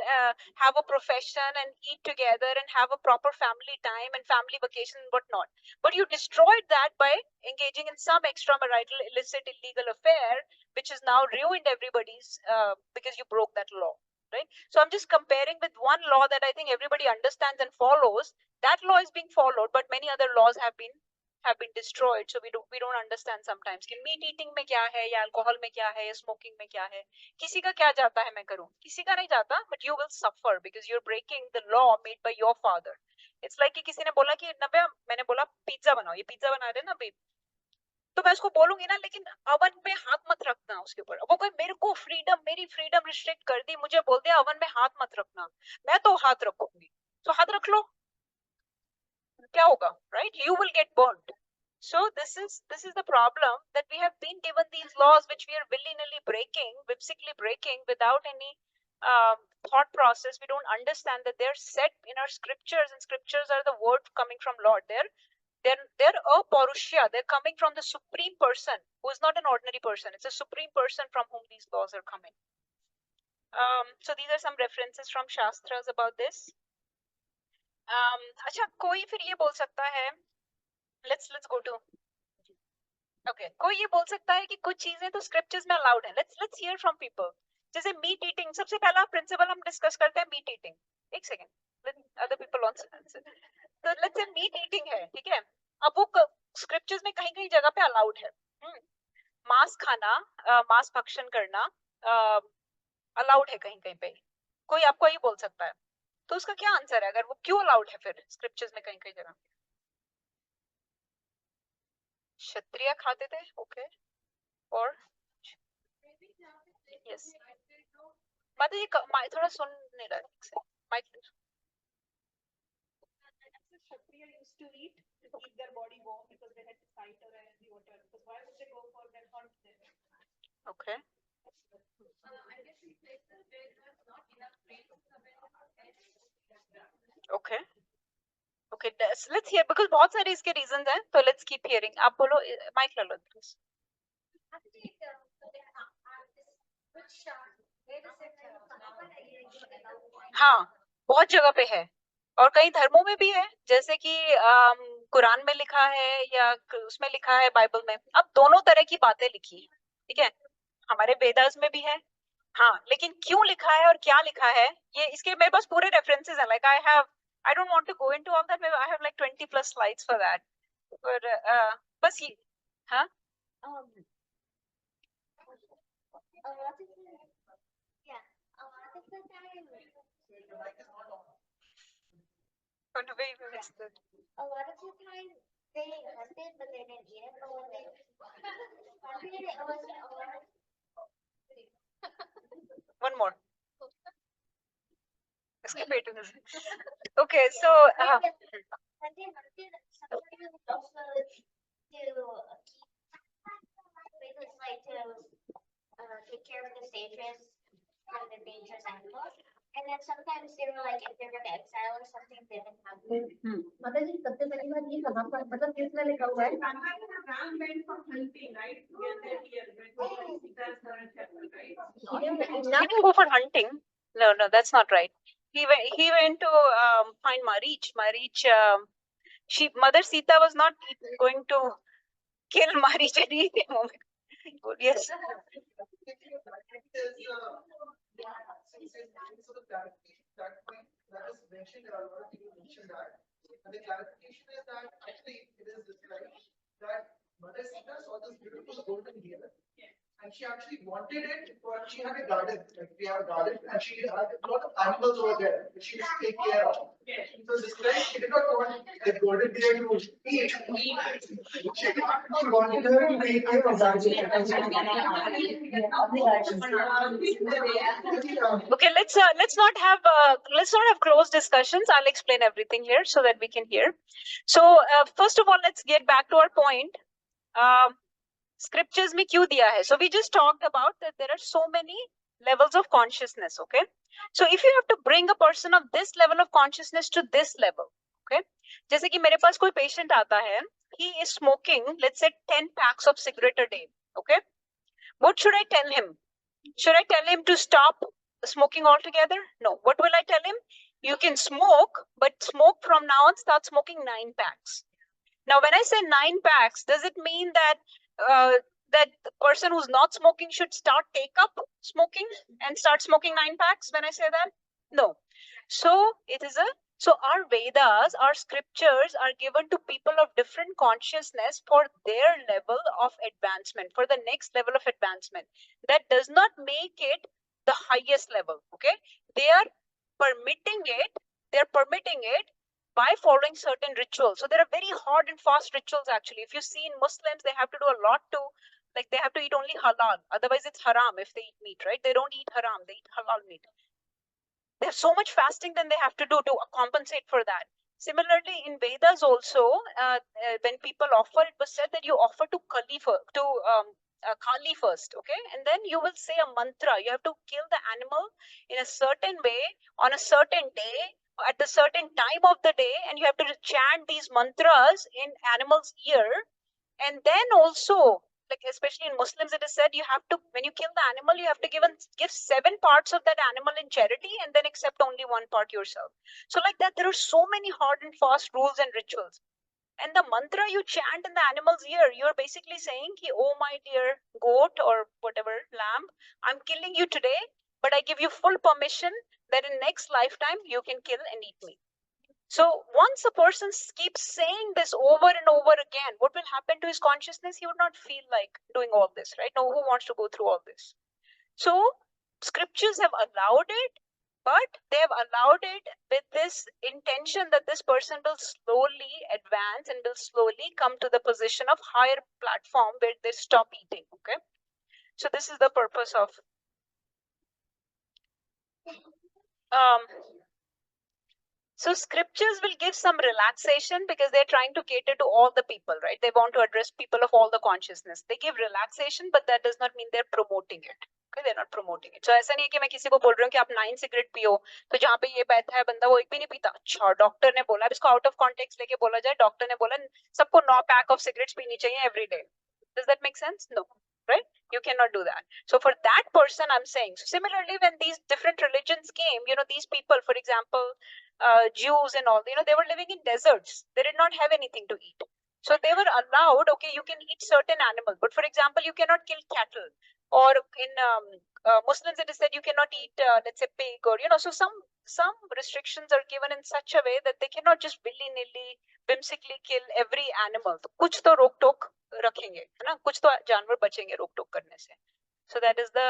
have a profession and eat together and have a proper family time and family vacation and whatnot. But you destroyed that by engaging in some extramarital, illicit, illegal affair, which has now ruined everybody's, because you broke that law, right? So I'm just comparing with one law that I think everybody understands and follows. That law is being followed, but many other laws have been destroyed. So we don't understand sometimes कि meat eating में क्या है, या alcohol में क्या है, या smoking में क्या है. किसी का क्या जाता है मैं करूं, किसी का नहीं जाता, but you will suffer because you're breaking the law made by your father. It's like कि किसी ने बोला कि नव्या, मैंने बोला पिज्जा बनाओ, ये पिज्जा बना रहे ना अभी, तो मैं उसको बोलूंगी ना, लेकिन अवन में हाथ मत रखना उसके ऊपर. वो कोई मेरे को मेरी फ्रीडम रिस्ट्रिक्ट कर दी, मुझे बोल दिया अवन में हाथ मत रखना, मैं तो हाथ रखूंगी. तो हाथ रख लो, क्या होगा, right? You will get burnt. So this is the problem, that we have been given these laws which we are willy-nilly breaking, whimsically breaking without any thought process. We don't understand that they're set in our scriptures, and scriptures are the word coming from Lord. They're a parushya. They're coming from the supreme person, who is not an ordinary person. It's a supreme person from whom these laws are coming. So these are some references from Shastras about this. अच्छा, कोई फिर ये बोल सकता है, let's go to, okay, कोई ये बोल सकता है कि कुछ चीजें तो स्क्रिप्चर्स में अलाउड है. let's hear from people. जैसे मीट ईटिंग, सबसे पहला प्रिंसिपल हम डिस्कस करते हैं मीट ईटिंग. एक सेकंड, अदर पीपल आंसर. तो लेट्स से मीट ईटिंग है, ठीक है, अब वो स्क्रिप्चर्स में कहीं कहीं जगह पे अलाउड है. मांस खाना, मांस भक्षण करना अलाउड है कहीं कहीं पे. कोई आपको ये बोल सकता है, तो उसका क्या आंसर है, अगर वो क्यों अलाउड है फिर स्क्रिप्चर्स में कहीं कहीं जगह? क्षत्रिय खाते थे, ओके, और यस, मतलब ये थोड़ा सुन नहीं रहा ठीक से, mic. Kshatriya used to eat to keep their body warm because they had to fight or the water. Because why would they go for their hunt there? Okay. I guess in places where there's not enough rain Okay. Okay, let's hear, because बहुत सारे इसके reasons हैं, तो let's keep hearing. आप बोलो, mic ले लो please. हाँ, बहुत जगह पे है, और कई धर्मों में भी है, जैसे कि कुरान में लिखा है या उसमें लिखा है बाइबल में. अब दोनों तरह की बातें लिखी है, ठीक है, हमारे वेदास में भी है. हाँ, लेकिन क्यों लिखा है और क्या लिखा है, ये इसके मेरे पास पूरे रेफरेंसेस हैं. Like I don't want to go into all that. I have like 20 plus slides for that. But बस ये, हाँ, A lot of the time they hunted, but they didn't eat it. But when they hunted it, it was a lot. one more. इसके पेट में. Okay, so When they hunted, sometimes also to keep, like to take care of the sages from the dangerous animals. And then sometimes they were like, if they're going to exile or something, they didn't have food. Mataji, सबसे पहली बात ये कहाँ पर, मतलब किसमें लिखा हुआ है? Ram went for hunting, right? he didn't go for hunting. No, that's not right. He went to find Marich. Mother Sita was not going to kill Marich and eat him. Yes. That is mentioned, a lot of people mentioned that. And the clarification is that actually it is described that Mother Sita saw this beautiful golden deer, and she actually wanted it for, she had a garden, like we have a garden, and she had a lot of animals over there which she used to take care of. So described, she did not want the golden deer to eat. She wanted her to take care of that. Okay, let's not have closed discussions. I'll explain everything here so that we can hear. So first of all, let's get back to our point. Scriptures में क्यों दिया है? So we just talked about that there are so many levels of consciousness. Okay, so if you have to bring a person of this level of consciousness to this level, okay, जैसे कि मेरे पास कोई patient आता है, he is smoking, let's say 10 packs of cigarette a day. Okay, what should I tell him? Should I tell him to stop smoking altogether? No. What will I tell him? You can smoke, but smoke from now on, start smoking 9 packs. Now, when I say 9 packs, does it mean that that the person who's not smoking should take up smoking and start smoking 9 packs when I say that? No. So it is so our Vedas, our scriptures are given to people of different consciousness for their level of advancement, for the next level of advancement. That does not make it the highest level. Okay, they are permitting it by following certain rituals. So there are very hard and fast rituals actually. If you see in Muslims, they have to do a lot to, like they have to eat only halal. Otherwise it's haram if they eat meat, right? They don't eat haram, they eat halal meat. They have so much fasting then they have to do to compensate for that. Similarly, in Vedas also, when people offer, it was said that you offer to Kali first, okay? And then you will say a mantra. You have to kill the animal in a certain way, on a certain day, at a certain time of the day, and you have to chant these mantras in animal's ear. And then also, like especially in Muslims, it is said you have to, when you kill the animal, you have to give 7 parts of that animal in charity and then accept only 1 part yourself. So like that, there are so many hard and fast rules and rituals. And the mantra you chant in the animal's ear, you're basically saying, oh my dear goat or whatever, lamb, I'm killing you today, but I give you full permission that in next lifetime you can kill and eat me. So once a person keeps saying this over and over again, what will happen to his consciousness? He would not feel like doing all this, right? No, who wants to go through all this? So scriptures have allowed it, but they have allowed it with this intention that this person will slowly advance and will slowly come to the position of higher platform where they stop eating. Okay, so this is the purpose of so scriptures will give some relaxation because they're trying to cater to all the people, right? They want to address people of all the consciousness. They give relaxation, but that does not mean they're promoting it. Okay, they're not promoting it. So ऐसा नहीं है कि मैं किसी को बोल रही हूँ कि आप 9 सिगरेट पियो, तो जहाँ पे ये बैठा है बंदा वो एक भी नहीं पीता. अच्छा, डॉक्टर ने बोला, इसको आउट ऑफ कॉन्टेक्स्ट लेके बोला जाए, डॉक्टर ने बोला सबको 9 पैक ऑफ सिगरेट्स पीनी चाहिए every day. Does that make sense? No, right? You cannot do that. So for that person, I'm saying, so similarly, when these different religions came, these people, for example, Jews and all, they were living in deserts. They did not have anything to eat. So they were allowed, okay, you can eat certain animals, but for example, you cannot kill cattle. Or in Muslims, it is said you cannot eat, let's say, pig, or, so some restrictions are given in such a way that they cannot just willy-nilly, whimsically kill every animal. तो कुछ तो रोक-टोक रखेंगे, है ना? कुछ तो जानवर बचेंगे रोक-टोक करने से. So that is the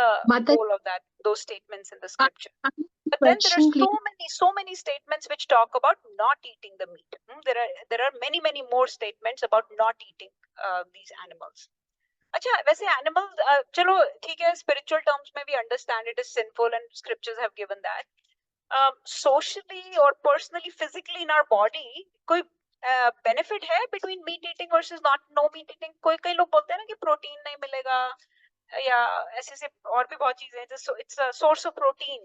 goal of those statements in the scripture. But then there are so many statements which talk about not eating the meat. There are many more statements about not eating these animals. अच्छा, वैसे animals, चलो ठीक है, spiritual terms में we understand it is sinful and scriptures have given that. Socially or personally, physically in our body, कोई benefit है between meat eating versus no meat eating? कई लोग बोलते हैं ना कि protein नहीं मिलेगा या ऐसे और भी बहुत चीजें हैं, it's a source of protein.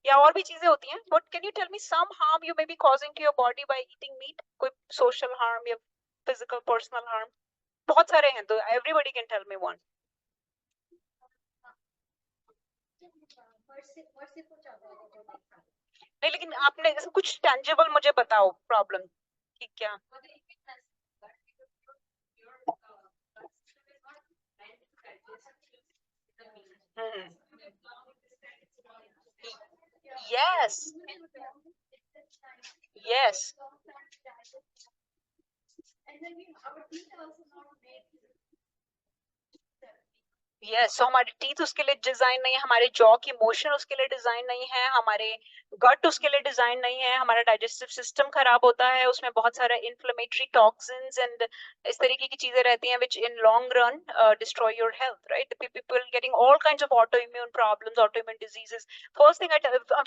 या और भी चीजें होती हैं. But can you tell me some harm you may be causing to your body by eating meat? कोई social harm या physical personal harm? बहुत सारे हैं, तो everybody can tell me one. नहीं, लेकिन आपने कुछ tangible मुझे बताओ problem कि क्या? Yes. Yes. And then our teeth are also not made. Yes so हमारे टीथ उसके लिए डिजाइन नहीं है, हमारे जॉ की मोशन उसके लिए डिजाइन नहीं है, हमारे गट उसके लिए डिजाइन नहीं है, हमारा डाइजेस्टिव सिस्टम खराब होता है, उसमें बहुत सारा इन्फ्लेमेटरी टॉक्सिन्स एंड इस तरीके की चीजें रहती हैं which in long run destroy your health, right? People getting all kinds of auto immune problems, auto immune diseases. First thing, I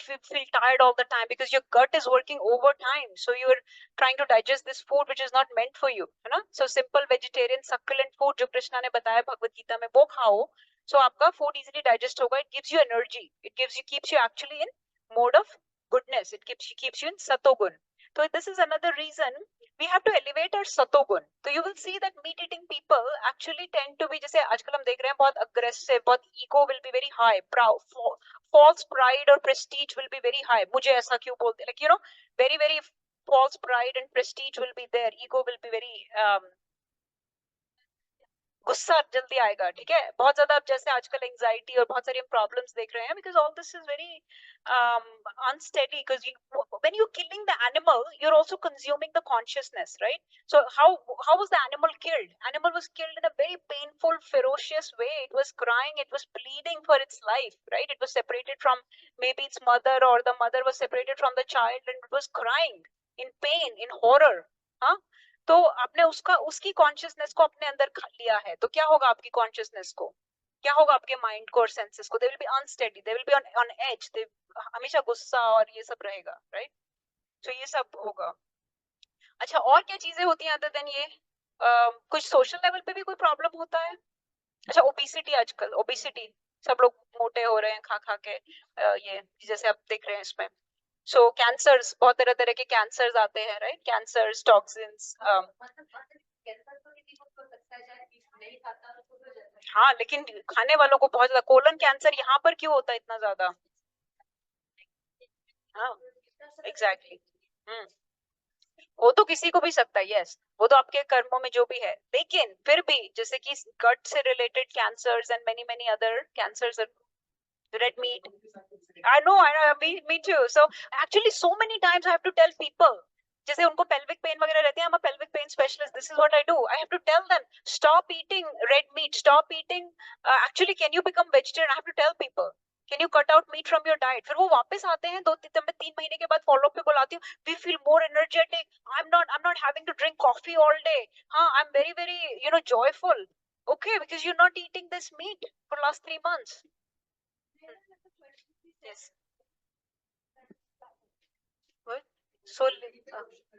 feel tired all the time because your gut is working overtime, so you're trying to digest this food which is not meant for you, है ना? So simple vegetarian succulent food जो कृष्णा ने बताया भगवत गीता में वो खाओ, so आपका food easily digest होगा. It gives you energy, it keeps you actually in mode of goodness, it keeps you in satogun. So this is another reason we have to elevate our satogun. So you will see that meat eating people actually tend to be, जैसे आजकल हम देख रहे हैं, बहुत aggressive, बहुत ego will be very high, proud, false pride or prestige will be very high. मुझे ऐसा क्यों बोलते, like you know, very false pride and prestige will be there, ego will be very गुस्सा जल्दी आएगा, ठीक है? बहुत ज्यादा अब जैसे आजकल एंजाइटी और बहुत सारी हम प्रॉब्लम्स देख रहे हैं because all this is very unsteady, because when you're killing the animal you're also consuming the consciousness, right? So how was the animal killed? Animal was killed in a very painful, ferocious way. It was crying, it was pleading for its life, right? It was separated from maybe its mother, or the mother was separated from the child and it was crying in pain, in horror, huh? तो आपने उसकी consciousness को अपने अंदर लिया है, तो क्या होगा आपकी कॉन्शियसनेस को, क्या होगा आपके माइंड को और सेंसेस को? They will be unsteady, they will be on edge, they हमेशा गुस्सा और ये सब रहेगा, राइट? तो ये सब होगा. अच्छा, और क्या चीजें होती हैं अदर देन ये? कुछ सोशल लेवल पे भी कोई प्रॉब्लम होता है? अच्छा, ओबेसिटी, आजकल ओबेसिटी, सब लोग मोटे हो रहे हैं खा खा के, ये जैसे आप देख रहे हैं इसमें. So cancers, बहुत तरह तरह के cancers आते हैं, right? Cancers, toxins. हाँ, लेकिन खाने वालों को बहुत ज्यादा. कोलन कैंसर यहाँ पर क्यों होता है इतना ज्यादा? हाँ, एग्जैक्टली. वो तो किसी को भी सकता है, यस, वो तो आपके कर्मों में जो भी है. लेकिन फिर भी जैसे कि गट से related cancers and many other cancers, red meat. I know, me too. So actually so many times I have to tell people, जैसे उनको pelvic pain वगैरह रहती है, I'm a pelvic pain specialist, this is what I do. I have to tell them, stop eating red meat, stop eating, actually can you become vegetarian? I have to tell people, can you cut out meat from your diet? फिर वो वापस आते हैं 2-3 महीने के बाद, follow up पे बुलाती हूँ, we feel more energetic, I'm not having to drink coffee all day, हाँ, I'm very joyful. Okay, because you're not eating this meat for last 3 months. Yes. What? Soul.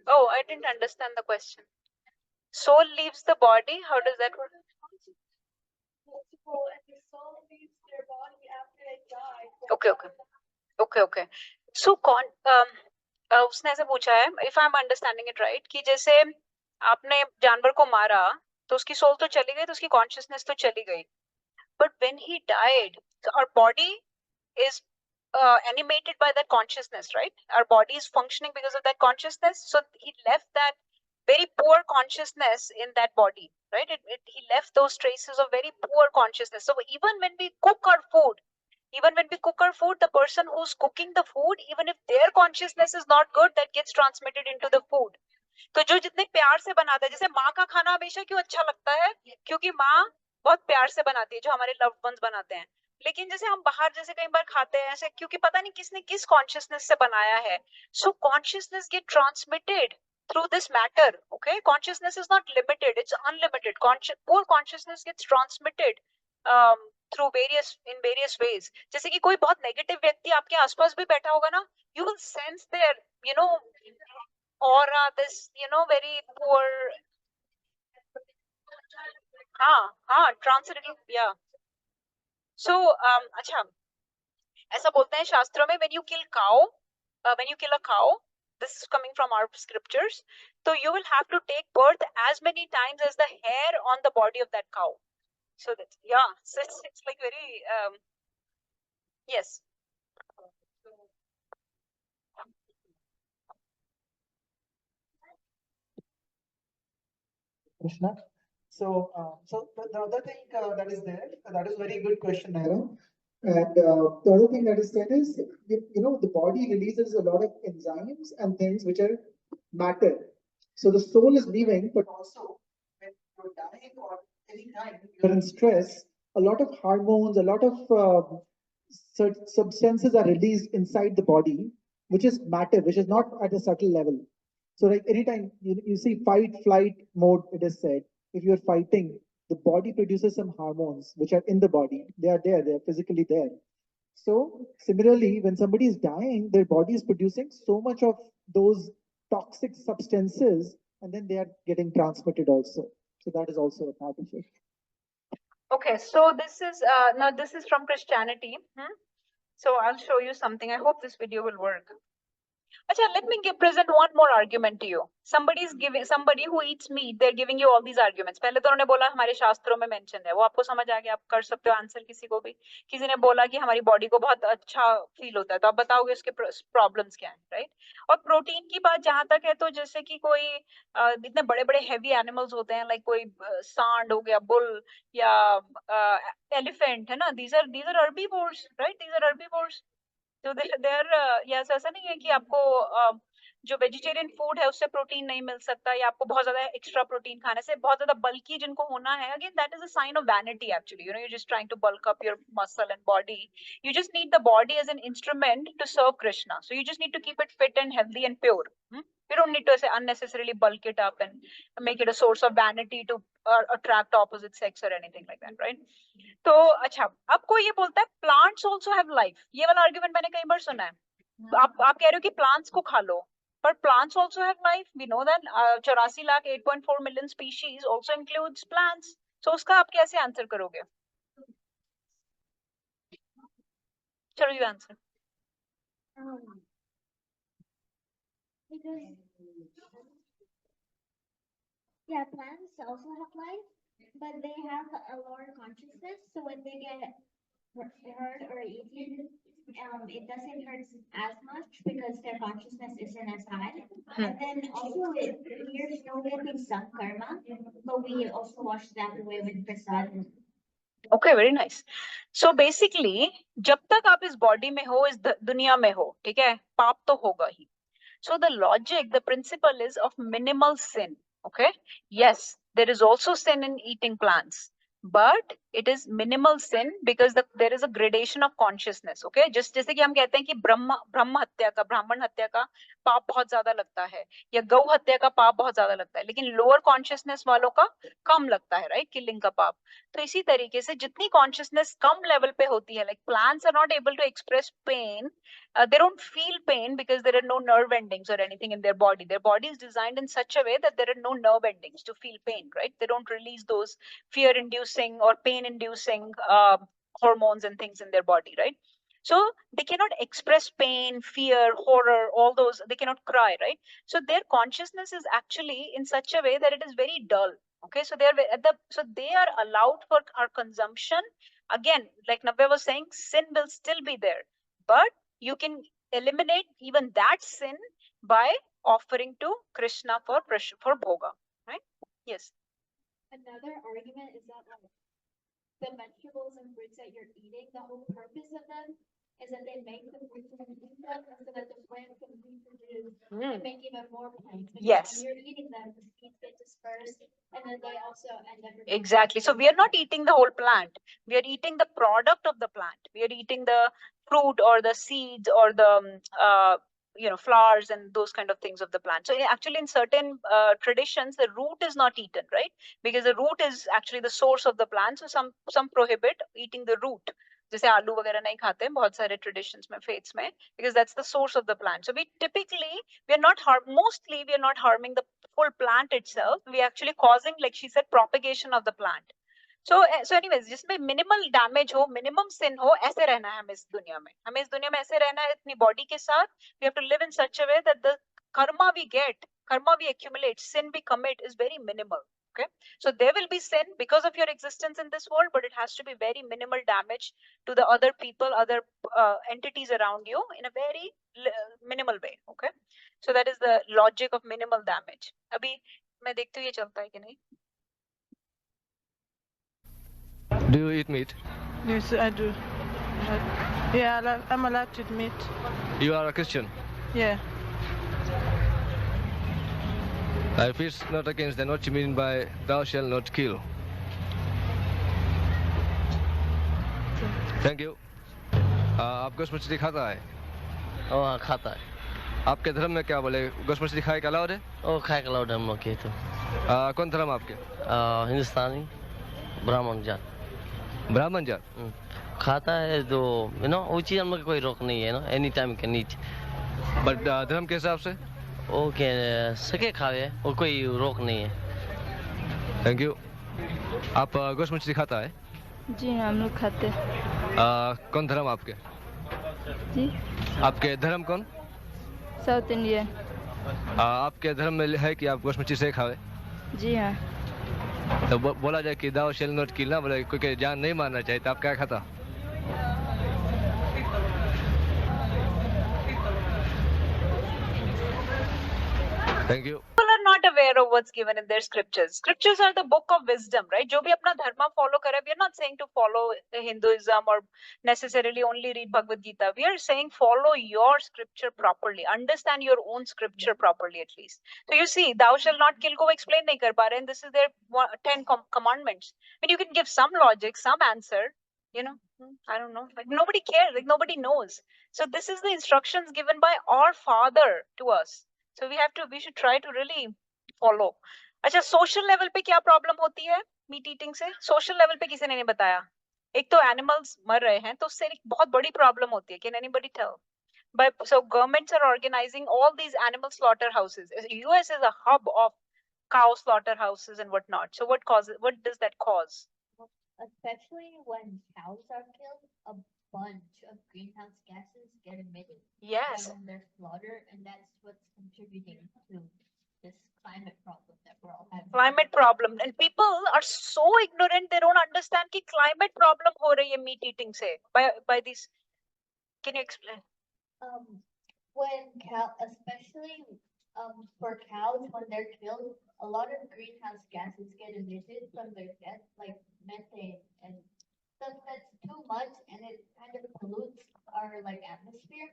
Oh, I didn't understand the question. Soul leaves the body. How does that work? Okay. So उसने ऐसे पूछा है, if I'm understanding it right, कि जैसे आपने जानवर को मारा तो उसकी सोल तो चली गई, तो उसकी कॉन्शियसनेस तो चली गई. But when he died, our body is animated by that consciousness, right? Our body is functioning because of that consciousness. So he left that very poor consciousness in that body, right? He left those traces of very poor consciousness. So even when we cook our food, the person who's cooking the food, even if their consciousness is not good, that gets transmitted into the food. तो जो जितने प्यार से बनाता है, जैसे माँ का खाना हमेशा क्यों अच्छा लगता है? क्योंकि माँ बहुत प्यार से बनाती है, जो हमारे लव्ड वंस बनाते हैं. लेकिन जैसे हम बाहर जैसे कई बार खाते हैं ऐसे, क्योंकि पता नहीं किसने किस कॉन्शियसनेस से बनाया है. So consciousness get transmitted through this matter. Okay, consciousness is not limited, it's unlimited. Poor consciousness gets transmitted through various ways. जैसे कि कोई बहुत नेगेटिव व्यक्ति आपके आसपास भी बैठा होगा ना, you will sense their aura, this very poor. हाँ, transitive, yeah. So अच्छा, ऐसा बोलते हैं शास्त्रों में, when you kill a cow, this is coming from our scriptures, so you will have to take birth as many times as the hair on the body of that cow. So that's, yeah, so it's like very yes. Krishna. So the other thing that is there, that is very good question, Nehru. And the other thing that is said is, the body releases a lot of enzymes and things which are matter. So the soul is leaving, but also when you're dying or any time you're in stress, a lot of hormones, a lot of substances are released inside the body, which is matter, which is not at a subtle level. So like anytime you see fight, flight mode, it is said, if you're fighting, the body produces some hormones which are in the body. They are there, they are physically there. So similarly, when somebody is dying, their body is producing so much of those toxic substances, and then they are getting transmitted also. So that is also a part of it. Okay, so this is now this is from Christianity. So I'll show you something. I hope this video will work. Acha, let me present one more argument to you. Somebody who eats meat, they're giving you all these arguments. पहले तो उन्होंने बोला हमारे शास्त्रों में mention है, वो आपको समझ आ गया, आप कर सकते हो आंसर किसी को भी. किसी ने बोला कि हमारी बॉडी को बहुत अच्छा फील होता है, तो आप बताओगे उसके प्रॉब्लम्स क्या हैं, राइट? और प्रोटीन की बात जहां तक है, तो जैसे कि कोई इतने बड़े बड़े हैवी एनिमल्स होते हैं, लाइक कोई सांड हो गया, बुल या एलिफेंट है ना, these are herbivores, right? These are herbivores. तो yes, ऐसा नहीं है कि आपको जो वेजिटेरियन फूड है उससे प्रोटीन नहीं मिल सकता, या आपको बहुत ज्यादा एक्स्ट्रा प्रोटीन खाने से बहुत ज्यादा बल्की जिनको होना है, again that is a sign of vanity actually, you just trying to bulk up your muscle and body. You just need the body as an instrument to serve Krishna, so you just need to keep it fit and healthy and pure. You don't need to say unnecessarily bulk it up and make it a source of vanity to attract opposite sex or anything like that, right? तो अच्छा, अब कोई ये बोलता है plants also have life. ये वाला argument मैंने कई बार सुना है. आप कह रहे हो कि प्लांट्स को खा लो, पर plants also have life. We know that 84 lakh 8.4 million species also includes plants. So उसका आप कैसे आंसर करोगे? चलो you answer. Because yeah, plants also have life, but they have a lower consciousness. So when they get hurt or eaten, it doesn't hurt as much because their consciousness isn't as high. And then also here we have some karma, but we also wash that away with prasad. Okay, very nice. So basically, जब तक आप इस body में हो, इस दुनिया में हो, ठीक है, पाप तो होगा ही. So the logic, the principle is of minimal sin. Okay. Yes, there is also sin in eating plants, but it is minimal sin because there is a gradation of consciousness. Okay. Just जैसे कि हम कहते हैं कि ब्रह्म ब्राह्मण हत्या का पाप बहुत ज्यादा लगता है, या गौ हत्या का पाप बहुत ज्यादा लगता है, लेकिन लोअर कॉन्शियसनेस वालों का कम लगता है, राइट? किलिंग का पाप. तो इसी तरीके से जितनी कॉन्शियसनेस कम लेवल पे होती है, like plants are not able to express pain. They don't feel pain because there are no nerve endings or anything in their body. Their body is designed in such a way that there are no nerve endings to feel pain, right? They don't release those fear-inducing or pain-inducing hormones and things in their body, right? So they cannot express pain, fear, horror, all those. They cannot cry, right? So their consciousness is actually in such a way that it is very dull. Okay, so they are allowed for our consumption. Again, like Navya was saying, sin will still be there, but you can eliminate even that sin by offering to Krishna for bhoga, right? Yes. Another argument is that the vegetables and fruits that you're eating, the whole purpose of them is that they make the fruits and eat them so that the plant can reproduce and make even more plants. Yes. When you're eating them, the seeds get dispersed, and then they also end up. Exactly. So we are not eating the whole plant. We are eating the product of the plant. We are eating the fruit or the seeds or the flowers and those kind of things of the plant. So actually in certain traditions, the root is not eaten, right? Because the root is actually the source of the plant. So some prohibit eating the root. जैसे आलू वगैरह नहीं खाते हैं बहुत सारे traditions में, faiths में, because that's the source of the plant. So we are not harming the full plant itself. We are actually causing, like she said, propagation of the plant. So anyways, जिसमें minimal damage हो, minimum sin हो, ऐसे रहना है हमें इस दुनिया में. हमें इस दुनिया में ऐसे रहना है अपनी body के साथ. We have to live in such a way that the karma we accumulate, sin we commit is very minimal. Okay, so there will be sin because of your existence in this world, but it has to be very minimal damage to the other people, other entities around you in a very minimal way. Okay, so that is the logic of minimal damage. अभी मैं देखती हूँ ये चलता है कि नहीं. Do you eat meat? Yes, I do. Yeah, I'm allowed to admit. You are a Christian. Yeah. If it's not against, then what you mean by thou shalt not kill? Thank you. आप गोश्त मछली खाता है? हाँ खाता है। आपके धर्म में क्या बोले? गोश्त मछली खाए का अलाउड है? ओ खाए का अलाउड है हम लोग के तो। कौन धर्म आपके? हिंदुस्तानी ब्राह्मण जात। ब्राह्मण जात? खाता है तो वो चीज हम लोग कोई रोक नहीं है any time can eat. But धर्म के हिसाब से? ओके सके खावे वो कोई रोक नहीं है। Thank you. आप गोश्त मछली खाता है? जी हाँ हम लोग खाते हैं। कौन धर्म आपके? जी आपके धर्म कौन? South Indian. आपके धर्म में है कि आप गोश्त मछली से खावे? जी हाँ। तो बोला जाए कि दाव शेल नोट किल ना, बोले कोई के जान नहीं मारना चाहिए, तो आप क्या खाता? Thank you. People are not aware of what's given in their scriptures. Scriptures are the book of wisdom, right? जो भी अपना धर्म follow करे, we are not saying to follow Hinduism or necessarily only read Bhagavad Gita. We are saying follow your scripture properly, understand your own scripture properly at least. So you see, thou shall not kill को explain नहीं कर पा रहे, and this is their 10 commandments. I mean, you can give some logic, some answer, I don't know, like nobody cares, like nobody knows. So this is the instructions given by our Father to us. So we should try to really follow. अच्छा, social level पे क्या problem होती है meat eating से? Social level पे किसी ने नहीं बताया। एक तो animals मर रहे हैं, तो उससे एक बहुत बड़ी problem होती है। Can anybody tell? So governments are organizing all these animal slaughterhouses. US is a hub of cow slaughterhouses and whatnot. So what does that cause? Especially when cows are killed, a bunch of greenhouse gases get emitted. Yes. From their slaughter, and that's what's contributing to this climate problem that we're all having. Climate problem, and people are so ignorant, they don't understand कि climate problem हो रही है meat eating से by these. Can you explain? When especially for cows, when they're killed, a lot of greenhouse gases get emitted from their death, like methane and stuff that's too much, and it kind of pollutes our atmosphere.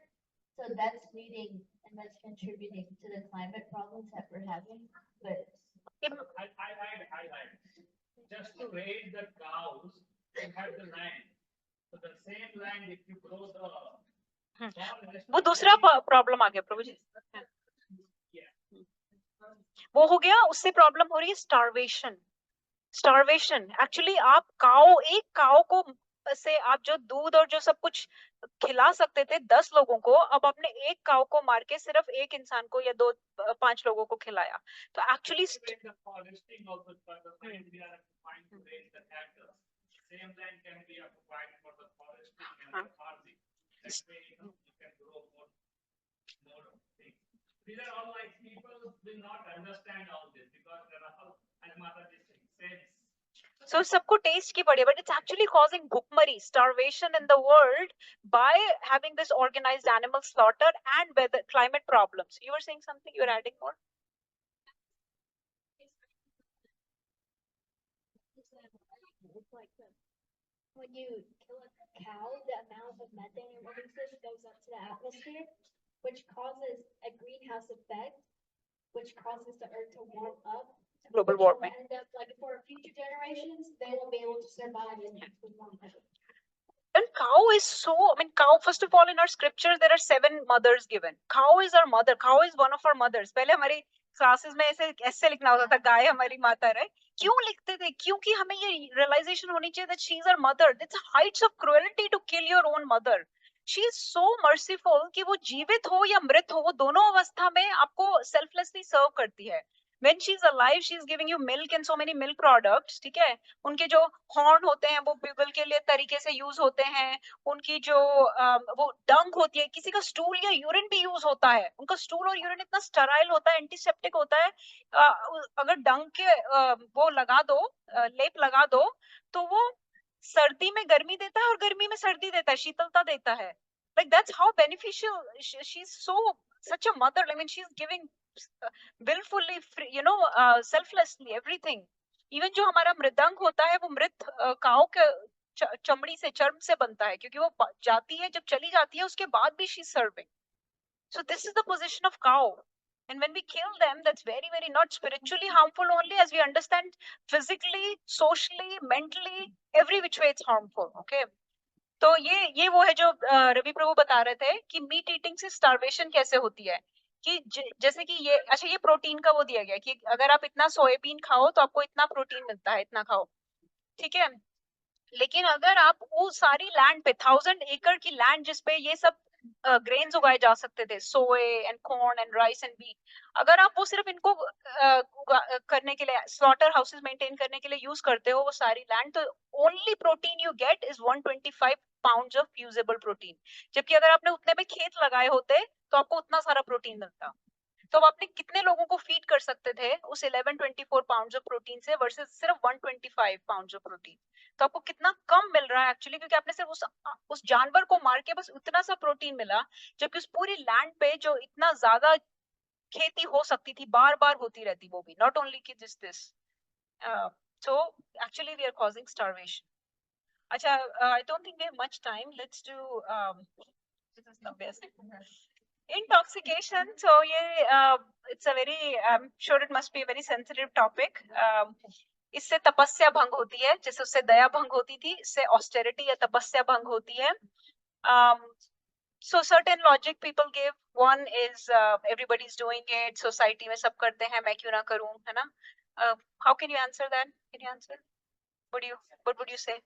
So that's leading and that's contributing to the climate problems that we're having. But I just to raise the cows, you have the land. So the same land, if you grow the वो दूसरा problem आ गया प्रभु जी। वो हो गया, उससे problem हो रही है स्टारवेशन। एक्चुअली आप एक काऊ को से आप जो दूध और जो सब कुछ खिला सकते थे 10 लोगों को, अब आपने एक काऊ को मार के सिर्फ एक इंसान को या 5 लोगों को खिलाया। तो actually same land can be occupied for the foresting and the farming. That way, you can grow more things. These are all like people will not understand all this because there are all, as Mataji says. So सबको taste की पड़ी, but it's actually causing bhukmari, starvation in the world by having this organized animal slaughter and weather climate problems. You were saying something, you were adding more? It's like when you kill a cow, the amount of methane it releases goes up to the atmosphere, which causes a greenhouse effect, which causes the earth to warm up. Global warming. End up for future generations, they won't be able to survive in the warm weather. And cow is cow, first of all, in our scriptures, there are 7 mothers given. Cow is our mother. Cow is one of our mothers. पहले हमारी classes में ऐसे लिखना होता था, गाय हमारी माता है। क्यों लिखते थे? क्योंकि हमें ये realization होनी चाहिए that she is our mother. It's heights of cruelty to kill your own mother. She is so merciful कि वो जीवित हो या मृत हो, वो दोनों अवस्था में आपको selflessly serve करती है. When she's alive, she's giving you milk and so many milk products, ठीक है? उनके जो हॉर्न होते हैं वो bugle के लिए तरीके से यूज होते हैं। उनकी जो वो डंग होती है, किसी का स्टूल या यूरिन भी यूज होता है। उनका स्टूल और यूरिन इतना स्टराइल होता है, एंटीसेप्टिक होता है। अगर डंग के वो लगा दो, लेप लगा दो, तो वो सर्दी में गर्मी देता है और गर्मी में सर्दी देता है, शीतलता देता है। Like that's how beneficial she's such a mother. I mean, she's giving willfully free, selflessly everything. Even जो हमारा मृदंग होता है वो मृत काऊ के चमड़ी से, चर्म से बनता है, क्योंकि वो जाती है, जब चली जाती है उसके बाद भी she is serving. So this is the position of cow. And when we kill them, that's very, very not spiritually harmful only, as we understand physically, socially, mentally, every which way it's harmful. Okay. तो ये वो है जो रवि प्रभु बता रहे थे कि meat eating से स्टार्वेशन कैसे होती है, कि जैसे कि ये, अच्छा ये प्रोटीन का वो दिया गया कि अगर आप इतना सोयाबीन खाओ तो आपको इतना प्रोटीन मिलता है, इतना खाओ, ठीक है. लेकिन अगर आप वो सारी लैंड पे 1000 एकड़ की लैंड जिसपे ये सब ग्रेन्स उगाए जा सकते थे, सोए and corn and rice and wheat, अगर आप वो सिर्फ इनको करने के लिए, स्लॉटर हाउसेस मेंटेन करने के लिए यूज करते हो वो सारी लैंड, तो only protein you get is 125 pounds of usable protein. जबकि अगर आपने उतने में खेत लगाए होते तो आपको उतना सारा प्रोटीन मिलता. तो आपने कितने लोगों को फीड कर सकते थे उस 1124 पाउंड्स ऑफ प्रोटीन से वर्सेस सिर्फ 125 पाउंड्स ऑफ प्रोटीन. तो आपको कितना कम मिल रहा है एक्चुअली, क्योंकि आपने सिर्फ उस जानवर को मार के बस उतना सा प्रोटीन मिला, जबकि उस पूरी लैंड पे जो इतना ज्यादा खेती हो सकती थी, बार बार होती रहती, वो भी नॉट ओनली कि this. So actually we are causing starvation. अच्छा, I don't think we have much time. Let's do this is the best. Intoxication, so yeah, it's a very, I'm sure it must be a very sensitive topic. इससे तपस्या भंग होती है, जैसे उससे दया भंग होती थी, इससे austerity या तपस्या भंग होती है. So certain logic people give. One is everybody's doing it, society में सब करते हैं, मैं क्यों ना करूं, है ना? How can you answer that? Can you answer? What would you say?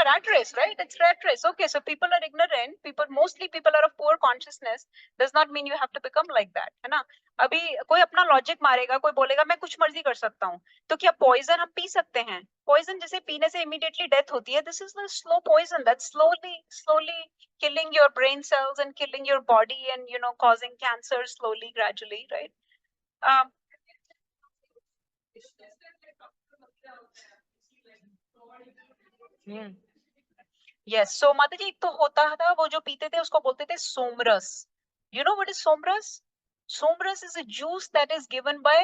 Rat race, right? It's rat race. Okay, so people are ignorant. Mostly people are of poor consciousness. Does not mean you have to become like that, है ना? अभी कोई अपना logic मारेगा, कोई बोलेगा मैं कुछ मर्जी कर सकता हूँ, तो क्या पॉइजन हम पी सकते हैं? पॉइजन जैसे पीने से इमीडिएटली डेथ होती है, this is the slow poison that slowly killing your brain cells and killing your body and causing cancer slowly, gradually, right? Yes, so माता जी, एक तो होता था वो जो पीते थे उसको बोलते थे सोमरस. You know what is सोमरस? सोमरस is a juice that is given by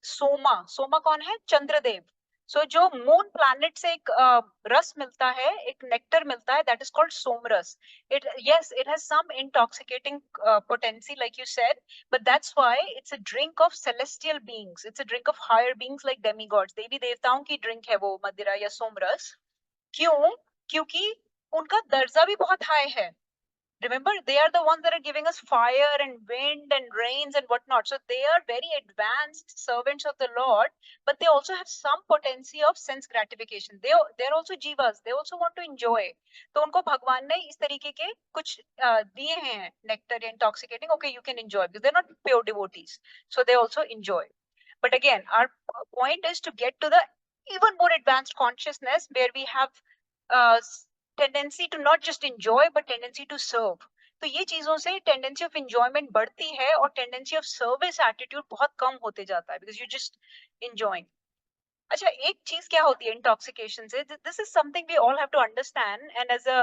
Soma. Soma कौन है? चंद्रदेव. So जो मून प्लैनेट से एक रस मिलता है, एक नेक्टर मिलता है, that is called सोमरस. It has some intoxicating potency like you said, but that's why it's a drink of celestial beings. It's a drink of higher beings like demigods. देवी देवताओं की ड्रिंक है वो मदिरा या सोमरस. क्यों? क्योंकि उनका दर्जा भी बहुत हाई है. Remember, they are the ones that are giving us fire and wind and rains and whatnot. So they are very advanced servants of the Lord, but they also have some potency of sense gratification. They're also jivas. They also want to enjoy. तो उनको भगवान ने इस तरीके के कुछ दिए हैं, nectar intoxicating. Okay, you can enjoy because they're not pure devotees. So they also enjoy. But again, our point is to get to the even more advanced consciousness where we have tendency to not just enjoy but tendency to serve. तो ये चीजों से tendency of enjoyment बढ़ती है और tendency of service attitude बहुत कम होते जाता है because you're just enjoying. अच्छा, एक चीज क्या होती है intoxication से? This is something we all have to understand, and as a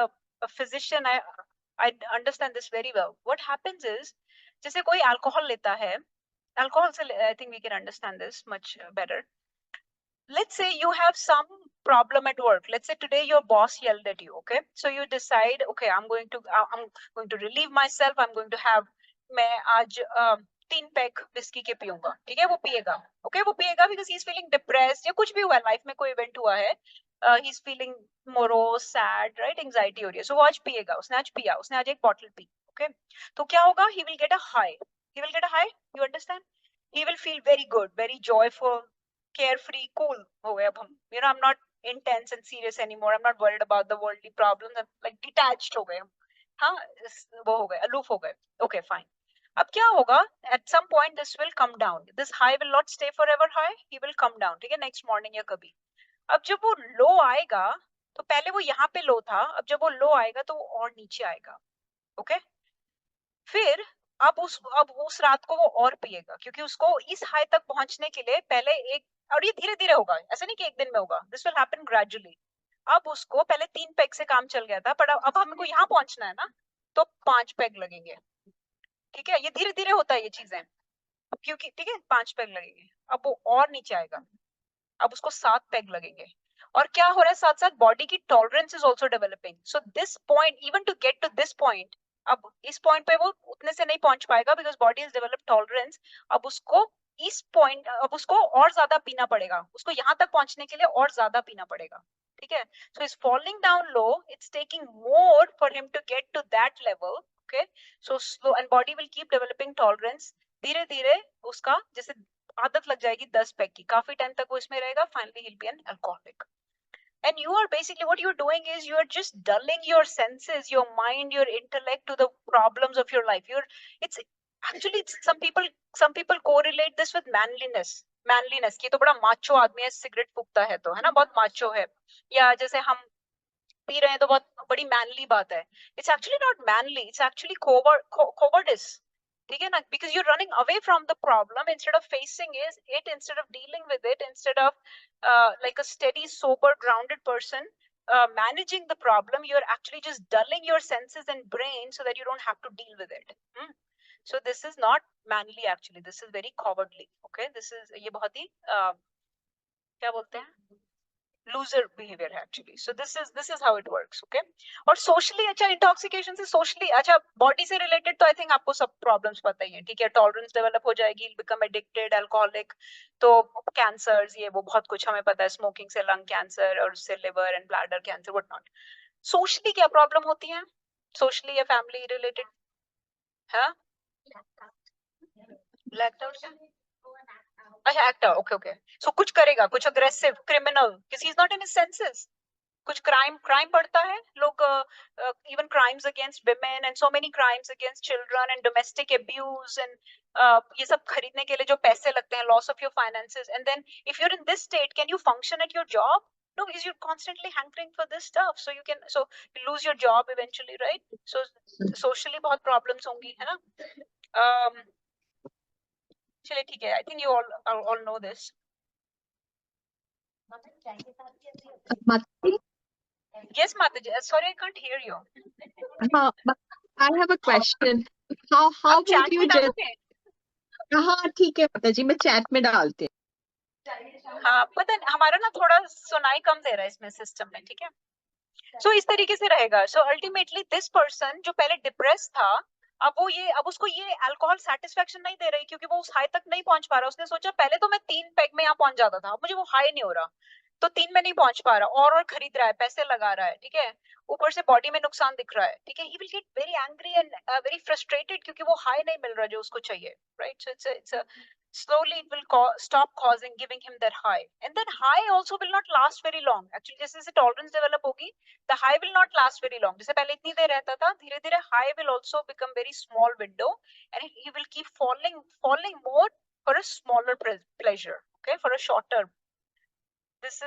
physician I understand this very well. What happens is, जैसे कोई alcohol लेता है, alcohol से I think we can understand this much better. Let's say you have some problem at work. Let's say today your boss yelled at you, okay? So you decide, okay, I'm going to relieve myself. I'm going to have, मैं आज 3 pack whisky के पीऊंगा, ठीक है? वो पिएगा, okay? वो पिएगा because he's feeling depressed या कुछ भी हुआ है, लाइफ में कोई इवेंट हुआ है, he's feeling morose, sad, right? Anxiety हो रही है, so वो आज पिएगा. उसने आज पिया, उसने आज एक बॉटल पी, okay? तो क्या होगा? He will get a high. He will get a high. You understand? He will feel very good, very joyful, carefree, cool हो गए अब हम. I'm not intense and serious anymore. I'm not worried about the worldly problems. I'm like detached हो गए हम. हाँ, वो हो गए, aloof हो गए. Okay, fine. अब क्या होगा? At some point this will come down. This high will not stay forever high. He will come down. ठीक है? Next morning या कभी. अब जब वो low आएगा, तो पहले वो यहाँ पे low था. अब जब वो low आएगा तो वो और नीचे आएगा. Okay? फिर अब उस रात को वो और पिएगा, क्योंकि उसको इस हाई तक पहुंचने के लिए पहले एक, और ये धीरे धीरे होगा, ऐसा नहीं कि एक दिन में होगा. This will happen gradually. अब उसको पहले 3 पैग से काम चल गया था, पर अब हमको यहाँ पहुंचना है ना, तो 5 पैग लगेंगे. ठीक है? ये धीरे धीरे होता है ये चीजें, क्योंकि ठीक है 5 पैग लगेंगे. अब वो और नीचे आएगा, अब उसको 7 पैग लगेंगे. और क्या हो रहा है साथ साथ बॉडी की tolerance is also developing. So this point, even to get to this point, अब इस पॉइंट पे वो उतने से नहीं पहुंच पाएगा because body is develop tolerance. अब उसको इस पॉइंट, अब उसको और ज्यादा पीना पड़ेगा, उसको यहाँ तक पहुंचने के लिए और ज्यादा पीना पड़ेगा. ठीक है. So is falling down low, it's taking more for him to get to that level. Okay. So slow, and body will keep developing tolerance. धीरे धीरे उसका जैसे आदत लग जाएगी 10 पैक की, काफी टाइम तक वो इसमें रहेगा. Finally he'll be an alcoholic. And you are basically, what you're doing is you are just dulling your senses, your mind, your intellect to the problems of your life. It's actually, some people correlate this with manliness कि तो बड़ा macho आदमी है, cigarette फूकता है तो, है ना, बहुत macho है. या जैसे हम पी रहे हैं तो बहुत बड़ी manly बात है. It's actually not manly, it's actually cowardice. ठीक है ना, because you're running away from the problem instead of facing it, instead of dealing with it, instead of like a steady, sober, grounded person managing the problem, you're actually just dulling your senses and brain so that you don't have to deal with it. So this is not manly actually, this is very cowardly. Okay, this is, ये बहुत ही क्या बोलते हैं, loser behavior actually. So this is how it works. Okay. और socially, अच्छा, intoxication से socially, अच्छा, body से related तो I think आपको सब problems पता ही है. ठीक है, tolerance develop हो जाएगी, become addicted, alcoholic, तो cancers, ये वो बहुत कुछ हमें पता है, smoking से lung cancer और उससे liver and bladder cancer, what not. Socially क्या problem होती है, socially या family related, हाँ, blacked out क्या, अच्छा, actor, okay. So कुछ करेगा, कुछ aggressive, criminal, because he's not in his senses. कुछ crime पढ़ता है लोग, even crimes against women and so many crimes against children and domestic abuse and ये सब खरीदने के लिए जो पैसे लगते हैं, loss of your finances, and then if you're in this state, can you function at your job? No, because you're constantly hankering for this stuff, so you lose your job eventually, right? So socially बहुत problems होंगी, है ना. चलिए ठीक है, I think you all know this. Yes, Mataji. Sorry, I can't hear you. I have a question. How आप would chat you में just? डालोगे? हाँ ठीक है माताजी, मैं चैट में डालती हूँ. हाँ, पता है, हमारा ना थोड़ा सुनाई कम दे रहा है इसमें सिस्टम में. ठीक है. सो इस तरीके से रहेगा. सो अल्टीमेटली दिस पर्सन जो पहले डिप्रेस था, अब उसको ये अल्कोहल सेटिस्फेक्शन नहीं दे रही, क्योंकि वो उस हाई तक नहीं पहुंच पा रहा. उसने सोचा पहले तो मैं 3 पैक में यहाँ पहुंच जाता था, अब मुझे वो हाई नहीं हो रहा, तो 3 में नहीं पहुंच पा रहा, और खरीद रहा है, पैसे लगा रहा है. ठीक है. ऊपर से बॉडी में नुकसान दिख रहा है. ठीक है. He will get very angry and very frustrated, क्योंकि वो हाई नहीं मिल रहा जो उसको चाहिए. Right. So it's slowly it will stop giving him that high, and that high also will not last very long. Actually जैसे जैसे tolerance develop होगी, the high will not last very long. जैसे पहले इतनी देर रहता था, धीरे धीरे high will also become very small window, and he will keep falling more for a smaller pleasure. Okay, for a shorter. This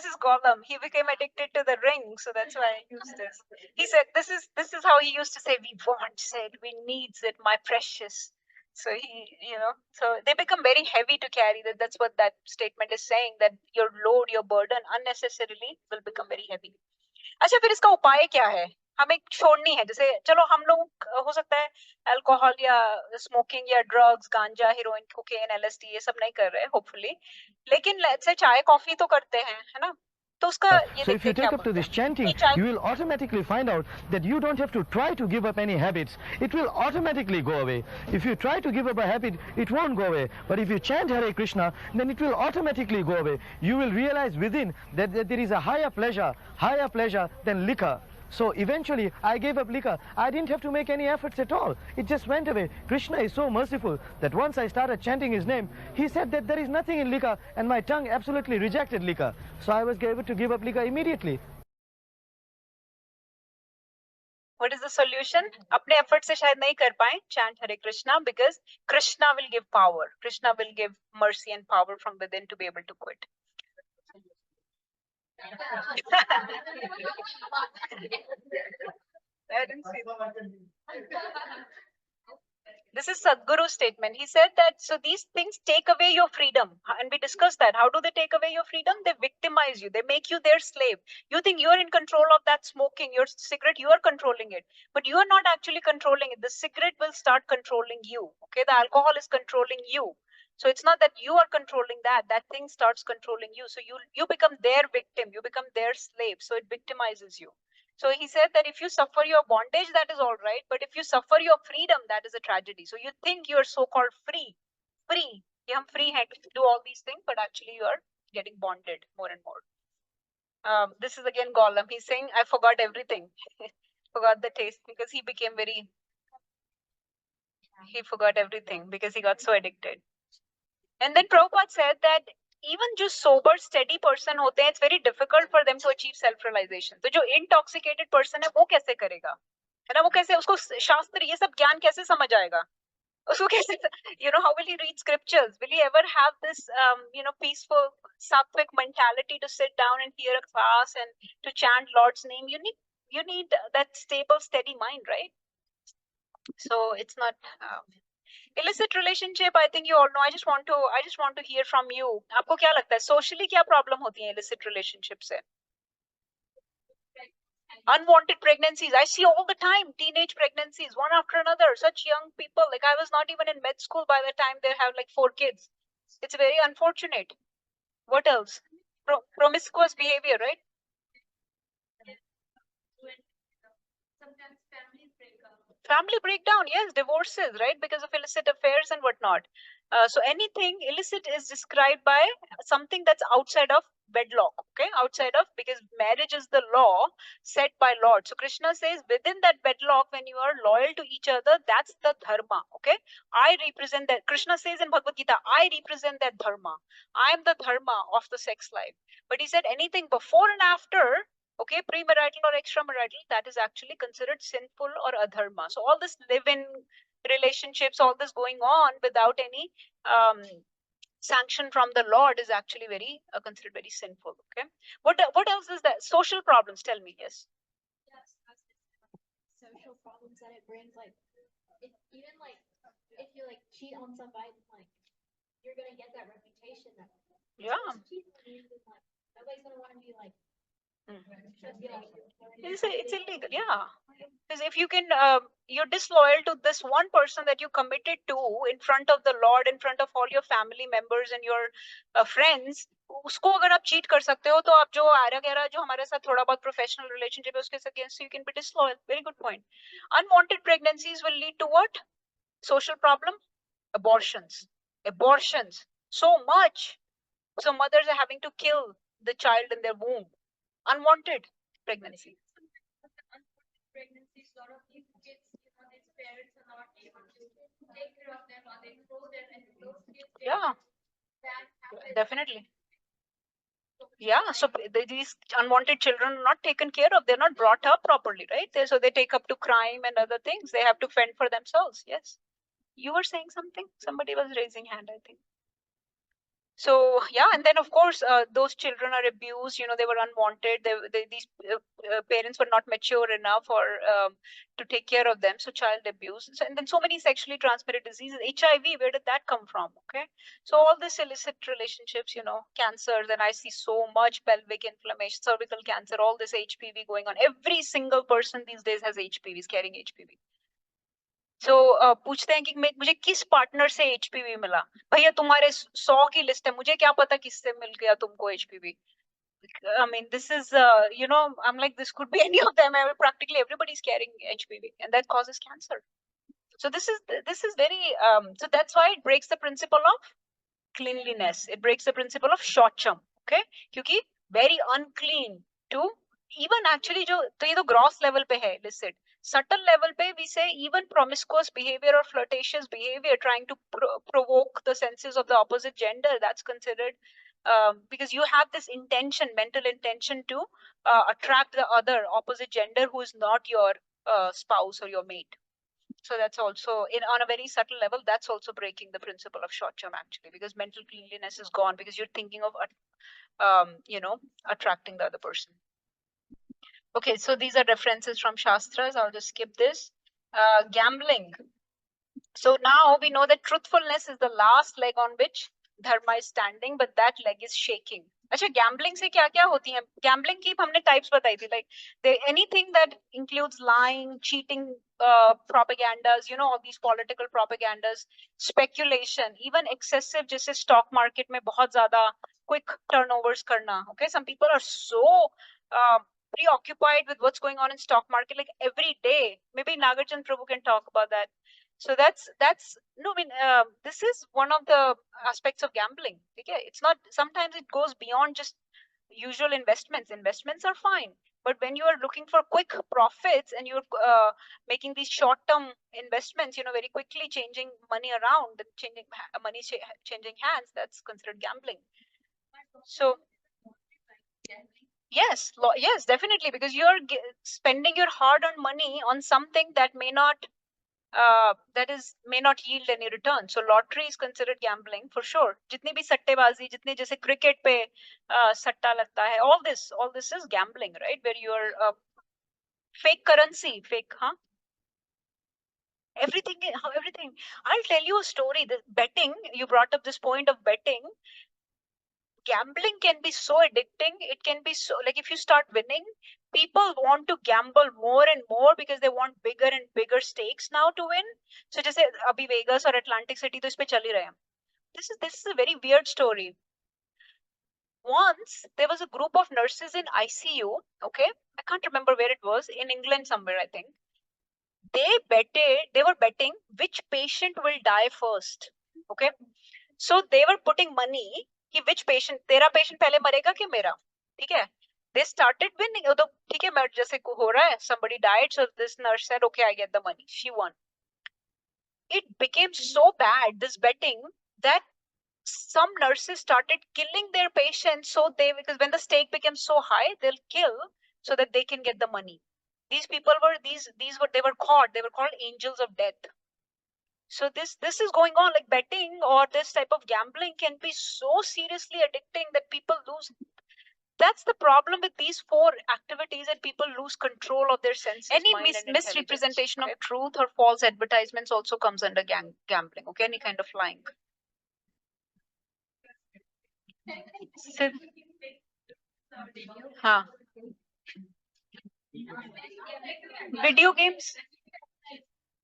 is Gollum. He became addicted to the ring, so that's why I used this. He said this is how he used to say, we want it, we needs it, my precious. So so they become very heavy to carry. That's what that statement is saying, that your load, your burden unnecessarily will become very heavy. अच्छा, फिर इसका उपाय क्या है? हमें छोड़नी है. जैसे चलो हम लोग हो सकता है अल्कोहल या स्मोकिंग या ड्रग्स, गांजा, हेरोइन, कोकेन, LSD ये सब नहीं कर रहे होपफुली, लेकिन लेट्स से चाय कॉफी तो करते हैं, है ना. तो उसका ये So if you take up to this chanting, you will automatically find out that you don't have to try to give up any habits. It will automatically go away. If you try to give up a habit, it won't go away. But if you chant Hare Krishna, then it will automatically go away. You will realize within that there is a higher pleasure than liquor. So eventually I gave up liquor. I didn't have to make any efforts at all. It just went away. Krishna is so merciful that once I started chanting his name, he said that there is nothing in liquor, and my tongue absolutely rejected liquor. So I was able to give up liquor immediately. What is the solution? अपने effort से शायद नहीं कर पाए. Chant Hare Krishna, because Krishna will give power. Krishna will give mercy and power from within to be able to quit. I didn't see that. This is Sadhguru's statement. He said that, so these things take away your freedom. And we discussed that. How do they take away your freedom? They victimize you. They make you their slave. You think you're in control of that smoking, your cigarette, you are controlling it. But you are not actually controlling it. The cigarette will start controlling you. Okay, the alcohol is controlling you. So it's not that you are controlling that thing starts controlling you. So you become their victim, you become their slave. So it victimizes you. So he said that if you suffer your bondage, that is all right. But if you suffer your freedom, that is a tragedy. So you think you're so-called free. Yeah, I'm free hand to do all these things, but actually you are getting bonded more and more. This is again Gollum. He's saying, I forgot everything. Forgot the taste because he became he forgot everything because he got so addicted. And then Prabhupada said that even just sober, steady person होते हैं, it's very difficult for them to achieve self-realization. तो जो intoxicated person है, वो कैसे करेगा? है ना, वो कैसे उसको शास्त्र ये सब ज्ञान कैसे समझ आएगा? उसको कैसे, how will he read scriptures? Will he ever have this, peaceful sattvic mentality to sit down and hear a class and to chant Lord's name? You need that stable, steady mind, right? So it's not. Illicit relationship, I think you all know. I just want to hear from you. आपको क्या लगता है? Socially क्या problem होती है illicit relationship से? Unwanted pregnancies. I see all the time teenage pregnancies, one after another. Such young people. Like I was not even in med school by the time they have like 4 kids. It's very unfortunate. What else? Promiscuous behavior, right? Sometimes families break up. Family breakdown, yes, divorces, right, because of illicit affairs and whatnot. So anything illicit is described by something that's outside of wedlock, okay, outside of, because marriage is the law set by Lord. So Krishna says within that wedlock, when you are loyal to each other, that's the dharma, okay. I represent that. Krishna says in Bhagavad Gita, I represent that dharma. I am the dharma of the sex life. But he said anything before and after, okay, premarital or extramarital, that is actually considered sinful or adharma. So all this live-in relationships, all this going on without any sanction from the Lord is actually very considered very sinful. Okay, what else is that? Social problems. Tell me. Yes. Yes, social problems that it brings, like if you like cheat on somebody, like you're gonna get that reputation that Yeah. Nobody's gonna want to be like. It's illegal, yeah. Because if you can, you're disloyal to this one person that you committed to in front of the Lord, in front of all your family members and your friends, उसको अगर आप cheat कर सकते हो, तो आप जो आरा गहरा जो हमारे साथ थोड़ा बहुत professional relationship है, उसके against you can be disloyal. Very good point. Unwanted pregnancies will lead to what? Social problem? Abortions. So much. So mothers are having to kill the child in their womb. Unwanted pregnancy. Pregnancies, a lot of these kids, these parents are not able to take care of them, or they throw them, and those kids. Yeah, definitely. Yeah, so these unwanted children are not taken care of. They're not brought up properly, right? So they take up to crime and other things. They have to fend for themselves. Yes. You were saying something? Somebody was raising hand, I think. So yeah, and then of course those children are abused. They were unwanted. These parents were not mature enough or to take care of them. So child abuse, and then so many sexually transmitted diseases. HIV, where did that come from? Okay, so all this illicit relationships, cancers, and I see so much pelvic inflammation, cervical cancer, all this HPV going on. Every single person these days has HPV, is carrying HPV. So पूछते हैं कि मुझे किस partner से HPV मिला? भैया तुम्हारे 100 की लिस्ट है, मुझे क्या पता किससे मिल गया तुमको HPV? I mean, this is I'm like, this could be any of them. Practically everybody is carrying HPV, and that causes cancer. So this is very so that's why it breaks the principle of cleanliness. It breaks the principle of shaucham. Okay, क्योंकि very unclean to even actually जो तो ये तो gross level पे है illicit. Subtle level pe we say even promiscuous behavior or flirtatious behavior trying to provoke the senses of the opposite gender, that's considered because you have this intention, mental intention to attract the other opposite gender who is not your spouse or your mate. So that's also on a very subtle level, that's also breaking the principle of shaucham actually, because mental cleanliness is gone because you're thinking of attracting the other person. Okay, so these are references from Shastras. I'll just skip this. Gambling. So now we know that truthfulness is the last leg on which dharma is standing, but that leg is shaking. अच्छा, gambling से क्या क्या होती है? Gambling की हमने types बताई थी, like anything that includes lying, cheating, propagandas, you know, all these political propagandas, speculation, even excessive, जैसे स्टॉक मार्केट में बहुत ज्यादा क्विक टर्नओवर्स करना. Okay, some people are so preoccupied with what's going on in stock market, like every day. Maybe Nagarjan Prabhu can talk about that. So that's no, I mean, this is one of the aspects of gambling. Okay, it's not, sometimes it goes beyond just usual investments. Investments are fine, but when you are looking for quick profits and you're making these short-term investments, you know, very quickly changing money around and changing money changing hands, that's considered gambling. So yes, yes, definitely, because you're spending your hard-earned money on something that may not yield any return. So lottery is considered gambling for sure. जितनी भी सट्टेबाजी, जितने जैसे cricket पे सट्टा लगता है, all this is gambling, right? Where you're fake currency, fake, huh? Everything. I'll tell you a story. The betting, you brought up this point of betting. Gambling can be so addicting. It can be so, like, if you start winning, people want to gamble more and more because they want bigger and bigger stakes now to win. So जैसे अभी Vegas और Atlantic City तो इस पे चल ही रहे हैं. This is a very weird story. Once there was a group of nurses in ICU. Okay, I can't remember where it was, in England somewhere, I think. They were betting which patient will die first. Okay, so they were putting money कि which patient, तेरा patient पहले मरेगा कि मेरा, ठीक है? They started winning. तो ठीक है, जैसे हो रहा है, somebody died, so this nurse said, okay, I get the money. She won. It became so bad, this betting, that some nurses started killing their patients. So because when the stake became so high, they'll kill so that they can get the money. These people were they were called angels of death. So this is going on, like betting or this type of gambling can be so seriously addicting that people lose. That's the problem with these four activities, that people lose control of their senses. Any misrepresentation of truth or false advertisements also comes under gambling. Okay, any kind of lying. हाँ, video games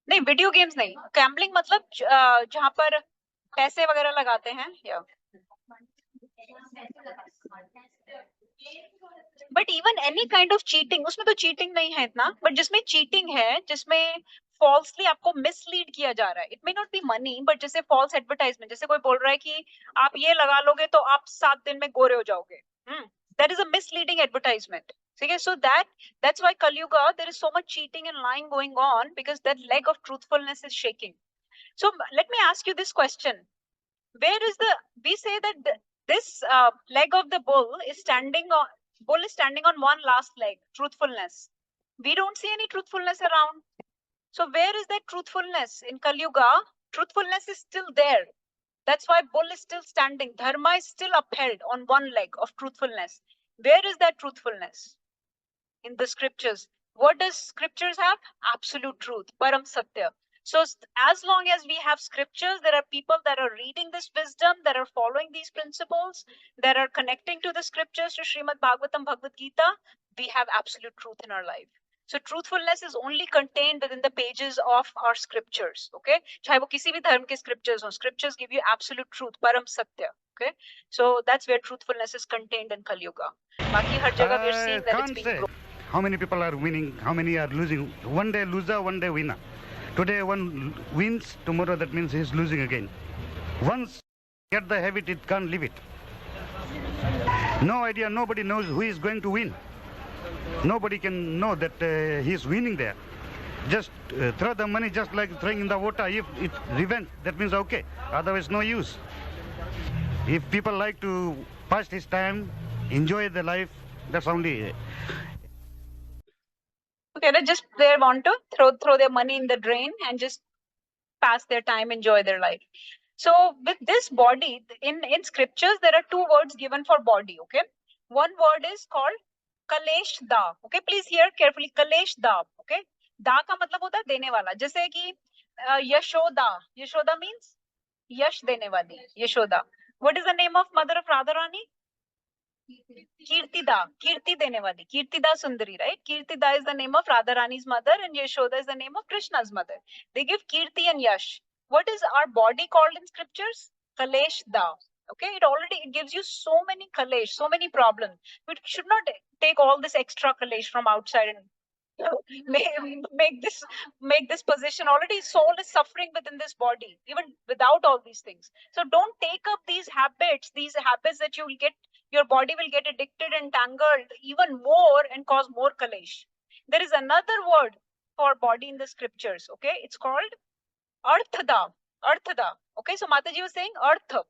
नहीं, video games नहीं. Gambling मतलब जहां पर पैसे वगैरह लगाते हैं, या but even any kind of cheating, उसमें तो चीटिंग नहीं है इतना, बट जिसमें चीटिंग है, जिसमें फॉल्सली आपको मिसलीड किया जा रहा है. It may not be money, but जैसे फॉल्स एडवर्टाइजमेंट, जैसे कोई बोल रहा है कि आप ये लगा लोगे तो आप 7 दिन में गोरे हो जाओगे. That is a misleading advertisement. Okay, so that's why Kalyuga, there is so much cheating and lying going on, because that leg of truthfulness is shaking. So let me ask you this question: we say that this leg of the bull is standing on one last leg, truthfulness. We don't see any truthfulness around. So where is that truthfulness in Kalyuga? Truthfulness is still there. That's why bull is still standing. Dharma is still upheld on one leg of truthfulness. Where is that truthfulness? In the scriptures. What does scriptures have? Absolute truth, Param Satya. So as long as we have scriptures, there are people that are reading this wisdom, that are following these principles, that are connecting to the scriptures, to Srimad Bhagavatam, Bhagavad Gita, we have absolute truth in our life. So truthfulness is only contained within the pages of our scriptures. Okay, चाहे वो किसी भी धर्म के scriptures हो, scriptures give you absolute truth, Param Satya. Okay, so that's where truthfulness is contained in Kali Yuga. बाकी हर जगह we are seeing that it's being broken. How many people are winning? How many are losing? One day loser, one day winner. Today one wins, tomorrow that means he's losing again. Once get the habit, it can't leave it. No idea, nobody knows who is going to win. Nobody can know that he's winning there. Just throw the money just like throwing in the water. If it revenge, that means okay. Otherwise, no use. If people like to pass his time, enjoy the life, that's only. Okay, they want to throw their money in the drain and just pass their time, enjoy their life. So with this body, in scriptures, there are two words given for body. Okay, one word is called कलेश दा. Okay, please hear carefully. कलेश दा. Okay, दा का मतलब होता है देने वाला. जैसे कि यशोदा. यशोदा means यश देने वाली. Yashoda. What is the name of mother of Radharani? Kirtida, Kirti dene wali, Kirtida Sundari, right? Kirtida is the name of Radharani's mother and Yashoda is the name of Krishna's mother. They give Kirti and Yash. What is our body called in scriptures? Kalesh Da. Okay, it gives you so many kalesh, so many problems. We should not take all this extra kalesh from outside and make this position. Already soul is suffering within this body, even without all these things. So don't take up these habits that you will get, your body will get addicted and tangled even more and cause more kalesh. There is another word for body in the scriptures. Okay, it's called arthada. Okay, so Mataji was saying arth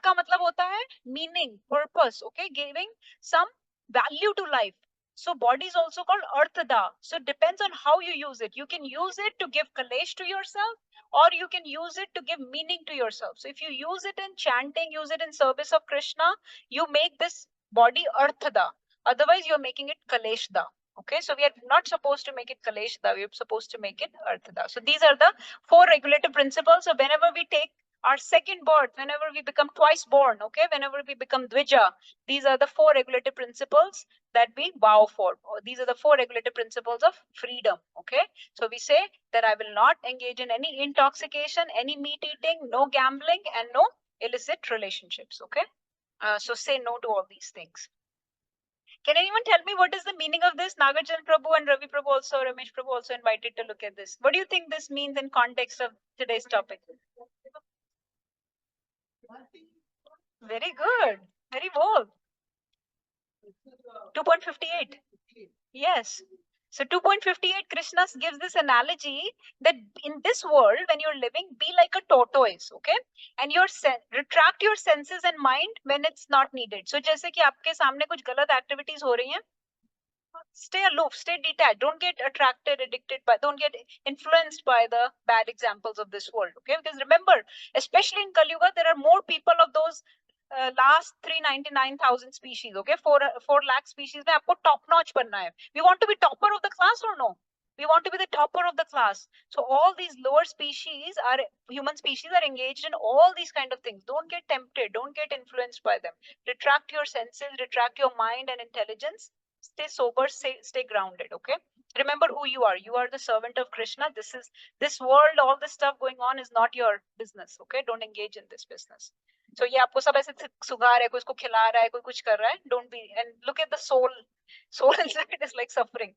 का मतलब होता है meaning, purpose, okay, giving some value to life. So body is also called arthada. So it depends on how you use it. You can use it to give kalesh to yourself, or you can use it to give meaning to yourself. So if you use it in chanting, use it in service of Krishna, you make this body arthada. Otherwise, you're making it kaleshda. Okay, so we are not supposed to make it kaleshda. We're supposed to make it arthada. So these are the 4 regulative principles. So whenever we take our second birth, whenever we become twice born, okay, whenever we become Dvija, these are the 4 regulative principles that we vow for. These are the 4 regulative principles of freedom, okay. So we say that I will not engage in any intoxication, any meat eating, no gambling, and no illicit relationships, okay. So say no to all these things. Can anyone tell me what is the meaning of this? Nagarjan Prabhu and Ravi Prabhu also, Ramesh Prabhu also invited to look at this. What do you think this means in context of today's topic? Very good. Very bold. 2.58. Yes. So 2.58, Krishna gives this analogy that in this world, when you're living, be like a tortoise, okay? And retract your senses and mind when it's not needed. So जैसे कि आपके सामने कुछ गलत activities हो रही हैं, stay aloof, stay detached. Don't get attracted, addicted by, don't get influenced by the bad examples of this world, okay? Because remember, especially in Kali Yuga, there are more people of those last 399,000 species, okay? 4 lakh species में आपको top notch बनना है. We want to be topper of the class or no? We want to be the topper of the class. So all these lower species human species are engaged in all these kind of things. Don't get tempted. Don't get influenced by them. Retract your senses, retract your mind and intelligence. Stay sober, stay grounded, okay? Remember who you are. You are the servant of Krishna. This world, all this stuff going on is not your business, okay? Don't engage in this business. So ये आपको सब ऐसे सुगा रहा है, कोई इसको खिला रहा है, कोई कुछ कर रहा है. Don't be, and look at the soul. Soul inside is like suffering.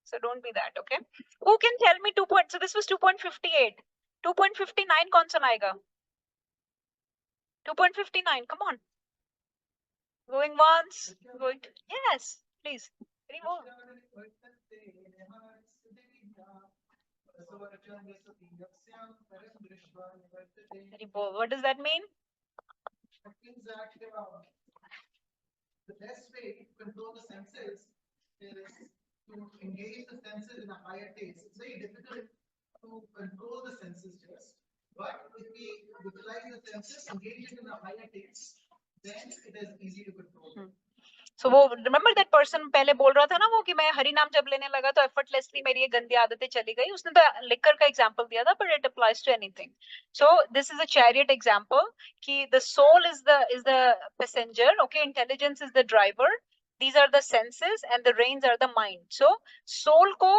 So don't be that, okay? Who can tell me so this was 2.58. 2.59 कौन सुनाएगा? 2.59, come on. Going once, going, yes, please. Very well. What does that mean? It means that the best way to control the senses is to engage the senses in a higher taste. It's very difficult to control the senses just, but if we utilize the senses, engage it in a higher taste, then it is easy to control. So वो remember that person पहले बोल रहा था ना वो कि मैं हरि नाम जब लेने लगा तो effortlessly मेरी ये गंदी आदतें चली गई. उसने तो लिकर का example दिया था, but it applies to anything. So this is a chariot example कि the soul is the passenger, okay, intelligence is the driver, these are the senses and the reins are the mind. So soul को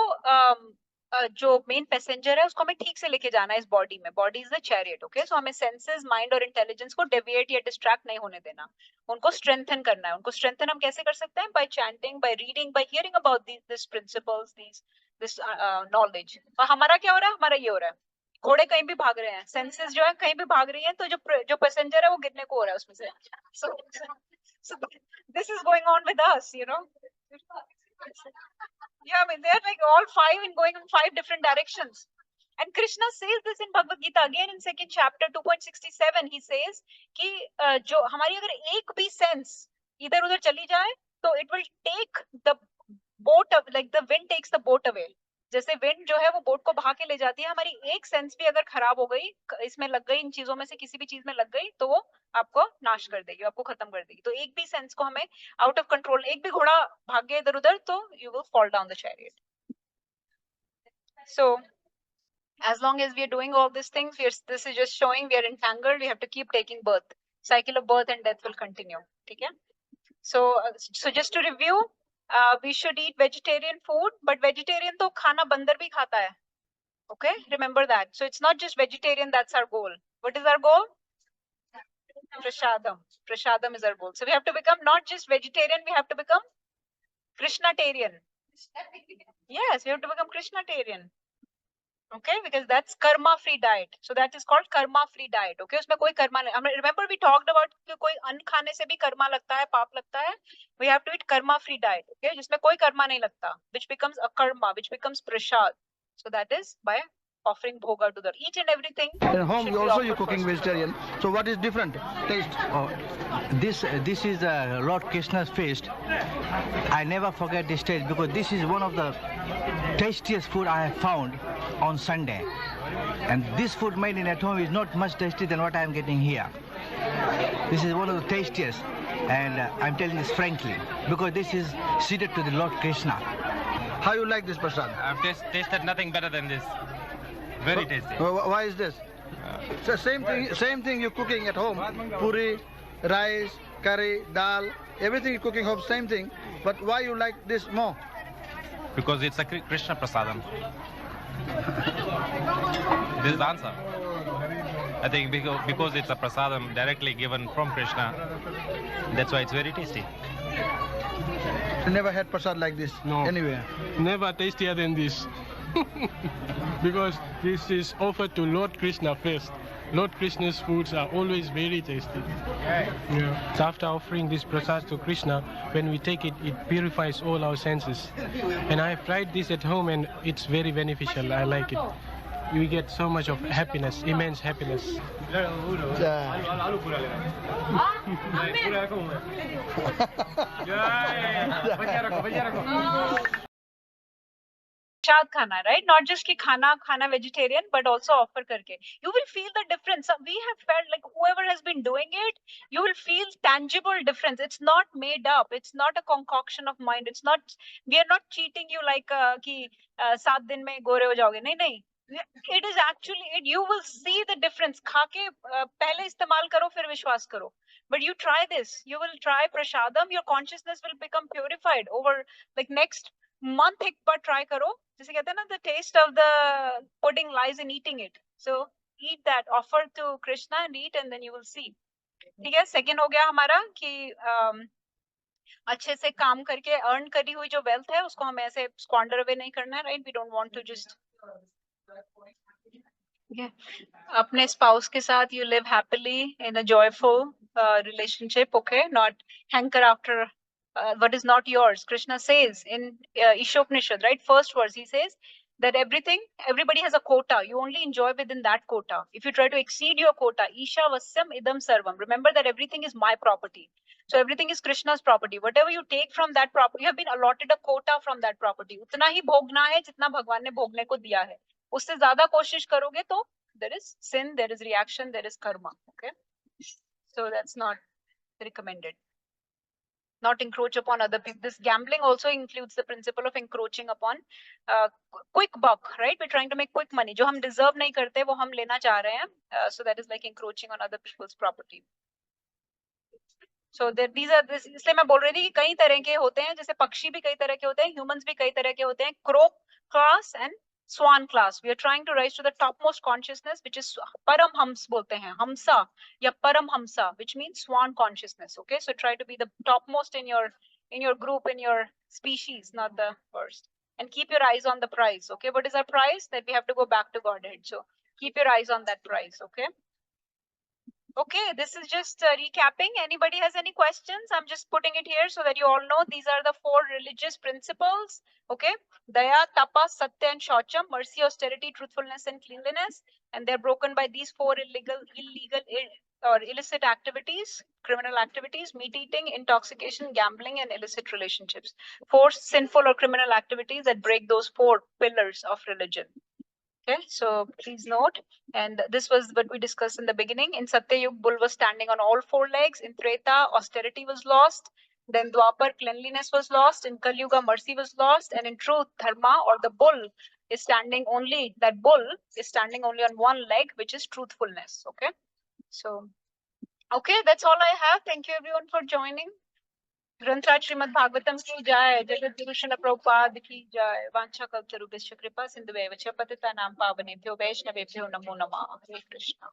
जो main passenger है उसको हमें ठीक से लेके जाना है इस बॉडी में. Body is the chariot, okay. So हमें सेंसेस, माइंड और इंटेलिजेंस को डेविएट या डिस्ट्रैक्ट नहीं होने देना. उनको स्ट्रेंथन करना है. उनको स्ट्रेंथन हम कैसे कर सकते हैं? Bye chanting, by reading, bye hearing about this principles, this knowledge. और हमारा क्या हो रहा है? हमारा ये हो रहा है, घोड़े कहीं भी भाग रहे हैं, सेंसेस जो है कहीं भी भाग रही हैं, तो जो पैसेंजर है वो गिरने को हो रहा है उसमें से. So this is going on with us, you know. Yeah, I mean, they're like all 5 and going in 5 different directions. And Krishna says this in Bhagavad Gita again in second chapter 2.67. He says कि जो हमारी अगर एक भी sense इधर उधर चली जाए, तो it will take the boat, like the wind takes the boat away. जैसे विंड जो है वो बोट को बहा के ले जाती है, हमारी एक सेंस भी अगर खराब हो गई, इसमें लग गई, इन चीजों में से किसी भी चीज में लग गई, तो वो आपको नाश कर देगी, आपको खत्म कर देगी. तो एक भी सेंस को हमें आउट ऑफ कंट्रोल, एक भी घोड़ा भाग गया इधर उधर, तो you will fall down the chariot. So as long as we are doing all these things, this is just showing we are entangled. We have to keep taking birth. Cycle of birth and death will continue. ठीक है? So just to review, we should eat vegetarian food, but vegetarian to khana bandar bhi khata hai. Okay, remember that. So it's not just vegetarian, that's our goal. What is our goal? Prashadam. Prashadam is our goal. So we have to become not just vegetarian, we have to become Krishnatarian. Yes, we have to become Krishnatarian. Okay, because that's karma-free diet. So that is called karma-free diet. Okay, उसमें कोई karma नहीं. Remember we talked about कि कोई अन्न खाने से भी karma लगता है, पाप लगता है. We have to eat karma-free diet. Okay, जिसमें कोई karma नहीं लगता, which becomes a karma, which becomes prasad. So that is by offering bhoga to the each and everything. At home, you're cooking vegetarian. So what is different? Taste. Oh, this is Lord Krishna's feast. I never forget this taste because this is one of the tastiest food I have found on Sunday. And this food made in at home is not much tasty than what I am getting here. This is one of the tastiest, and I'm telling this frankly because this is seated to the Lord Krishna. How you like this prasad? I've tasted nothing better than this. Very tasty. Why is this? So same thing you're cooking at home. Puri, rice, curry, dal, everything you're cooking home, same thing. But why you like this more? Because it's a Krishna prasadam. This is the answer. I think because it's a prasadam directly given from Krishna, that's why it's very tasty. You never had prasad like this anywhere? Never tastier than this. Because this is offered to Lord Krishna first. Lord Krishna's foods are always very tasty. Yeah. So after offering this prasad to Krishna, when we take it, it purifies all our senses. And I have tried this at home and it's very beneficial. I like it. We get so much of happiness, immense happiness. Prasad khana, right? Not just ki khana vegetarian, but also offer karke. You will feel the difference. We have felt like whoever has been doing it, you will feel tangible difference. It's not made up. It's not a concoction of mind. It's not. We are not cheating you like ki 7 din mein gore ho jaoge. Nahi. It is actually it. You will see the difference. Khake pehle istemal karo, fir vishwas karo. But you try this. You will try prashadam. Your consciousness will become purified over like next month. एक बार try करो. जैसे कहते हैं ना, the taste of the pudding lies in eating it. So eat that, offer to Krishna and eat, and then you will see. ठीक है. Second हो गया हमारा कि अच्छे से काम करके earn करी हुई जो wealth है उसको हमें ऐसे squander away नहीं करना है, right? We don't want to just अपने spouse के साथ you live happily in a joyful relationship, okay? Not hanker after what is not yours. Krishna says in Ishopanishad, right? First verse, he says that everybody has a quota. You only enjoy within that quota. If you try to exceed your quota, Isha Vasyam Idam Sarvam. Remember that everything is my property. So everything is Krishna's property. Whatever you take from that property, you have been allotted a quota from that property. उतना ही भोगना है जितना भगवान ने भोगने को दिया है. उससे ज़्यादा कोशिश करोगे तो there is sin, there is reaction, there is karma. Okay, so that's not recommended. Not encroach upon other people. This gambling also includes the principle of encroaching upon quick buck, right? We're trying to make quick money. जो हम deserve नहीं करते वो हम लेना चाह रहे हैं. So that is like encroaching on other people's property. So these are this. इसलिए मैं बोल रही थी कि कई तरह के होते हैं. जैसे पक्षी भी कई तरह के होते हैं, humans भी कई तरह के होते हैं. Crow class and Swan class. We are trying to rise to the topmost consciousness, which is Paramhams बोलते हैं, Hamsa या Paramhamsa, which means Swan consciousness. Okay, so try to be the topmost in your group, in your species, not the first. And keep your eyes on the prize. Okay, what is our prize? That we have to go back to Godhead. So keep your eyes on that prize. Okay. Okay, this is just recapping. Anybody has any questions? I'm just putting it here so that you all know these are the 4 religious principles. Okay, Daya, Tapa, Satya, and Shaucham, mercy, austerity, truthfulness, and cleanliness. And they're broken by these 4 illegal or illicit activities, criminal activities: meat eating, intoxication, gambling, and illicit relationships. 4 sinful or criminal activities that break those 4 pillars of religion. Okay, so please note, and this was what we discussed in the beginning. In Satyayug, bull was standing on all 4 legs. In Treta, austerity was lost. Then Dwapar, cleanliness was lost. In Kali Yuga, mercy was lost. And in truth, Dharma, or the bull, is standing only, that bull is standing only on 1 leg, which is truthfulness. Okay, so, okay, that's all I have. Thank you everyone for joining. ग्रंथराज Shrimad Bhagavatam की जय, जगत गुरु श्रील प्रभुपाद की जय। वांछा कल्पतरुभ्यश्च कृपा सिंधुभ्यैव च पतितानां पावनेभ्यो वैष्णवेभ्यो नमो नमः। हरे कृष्णा।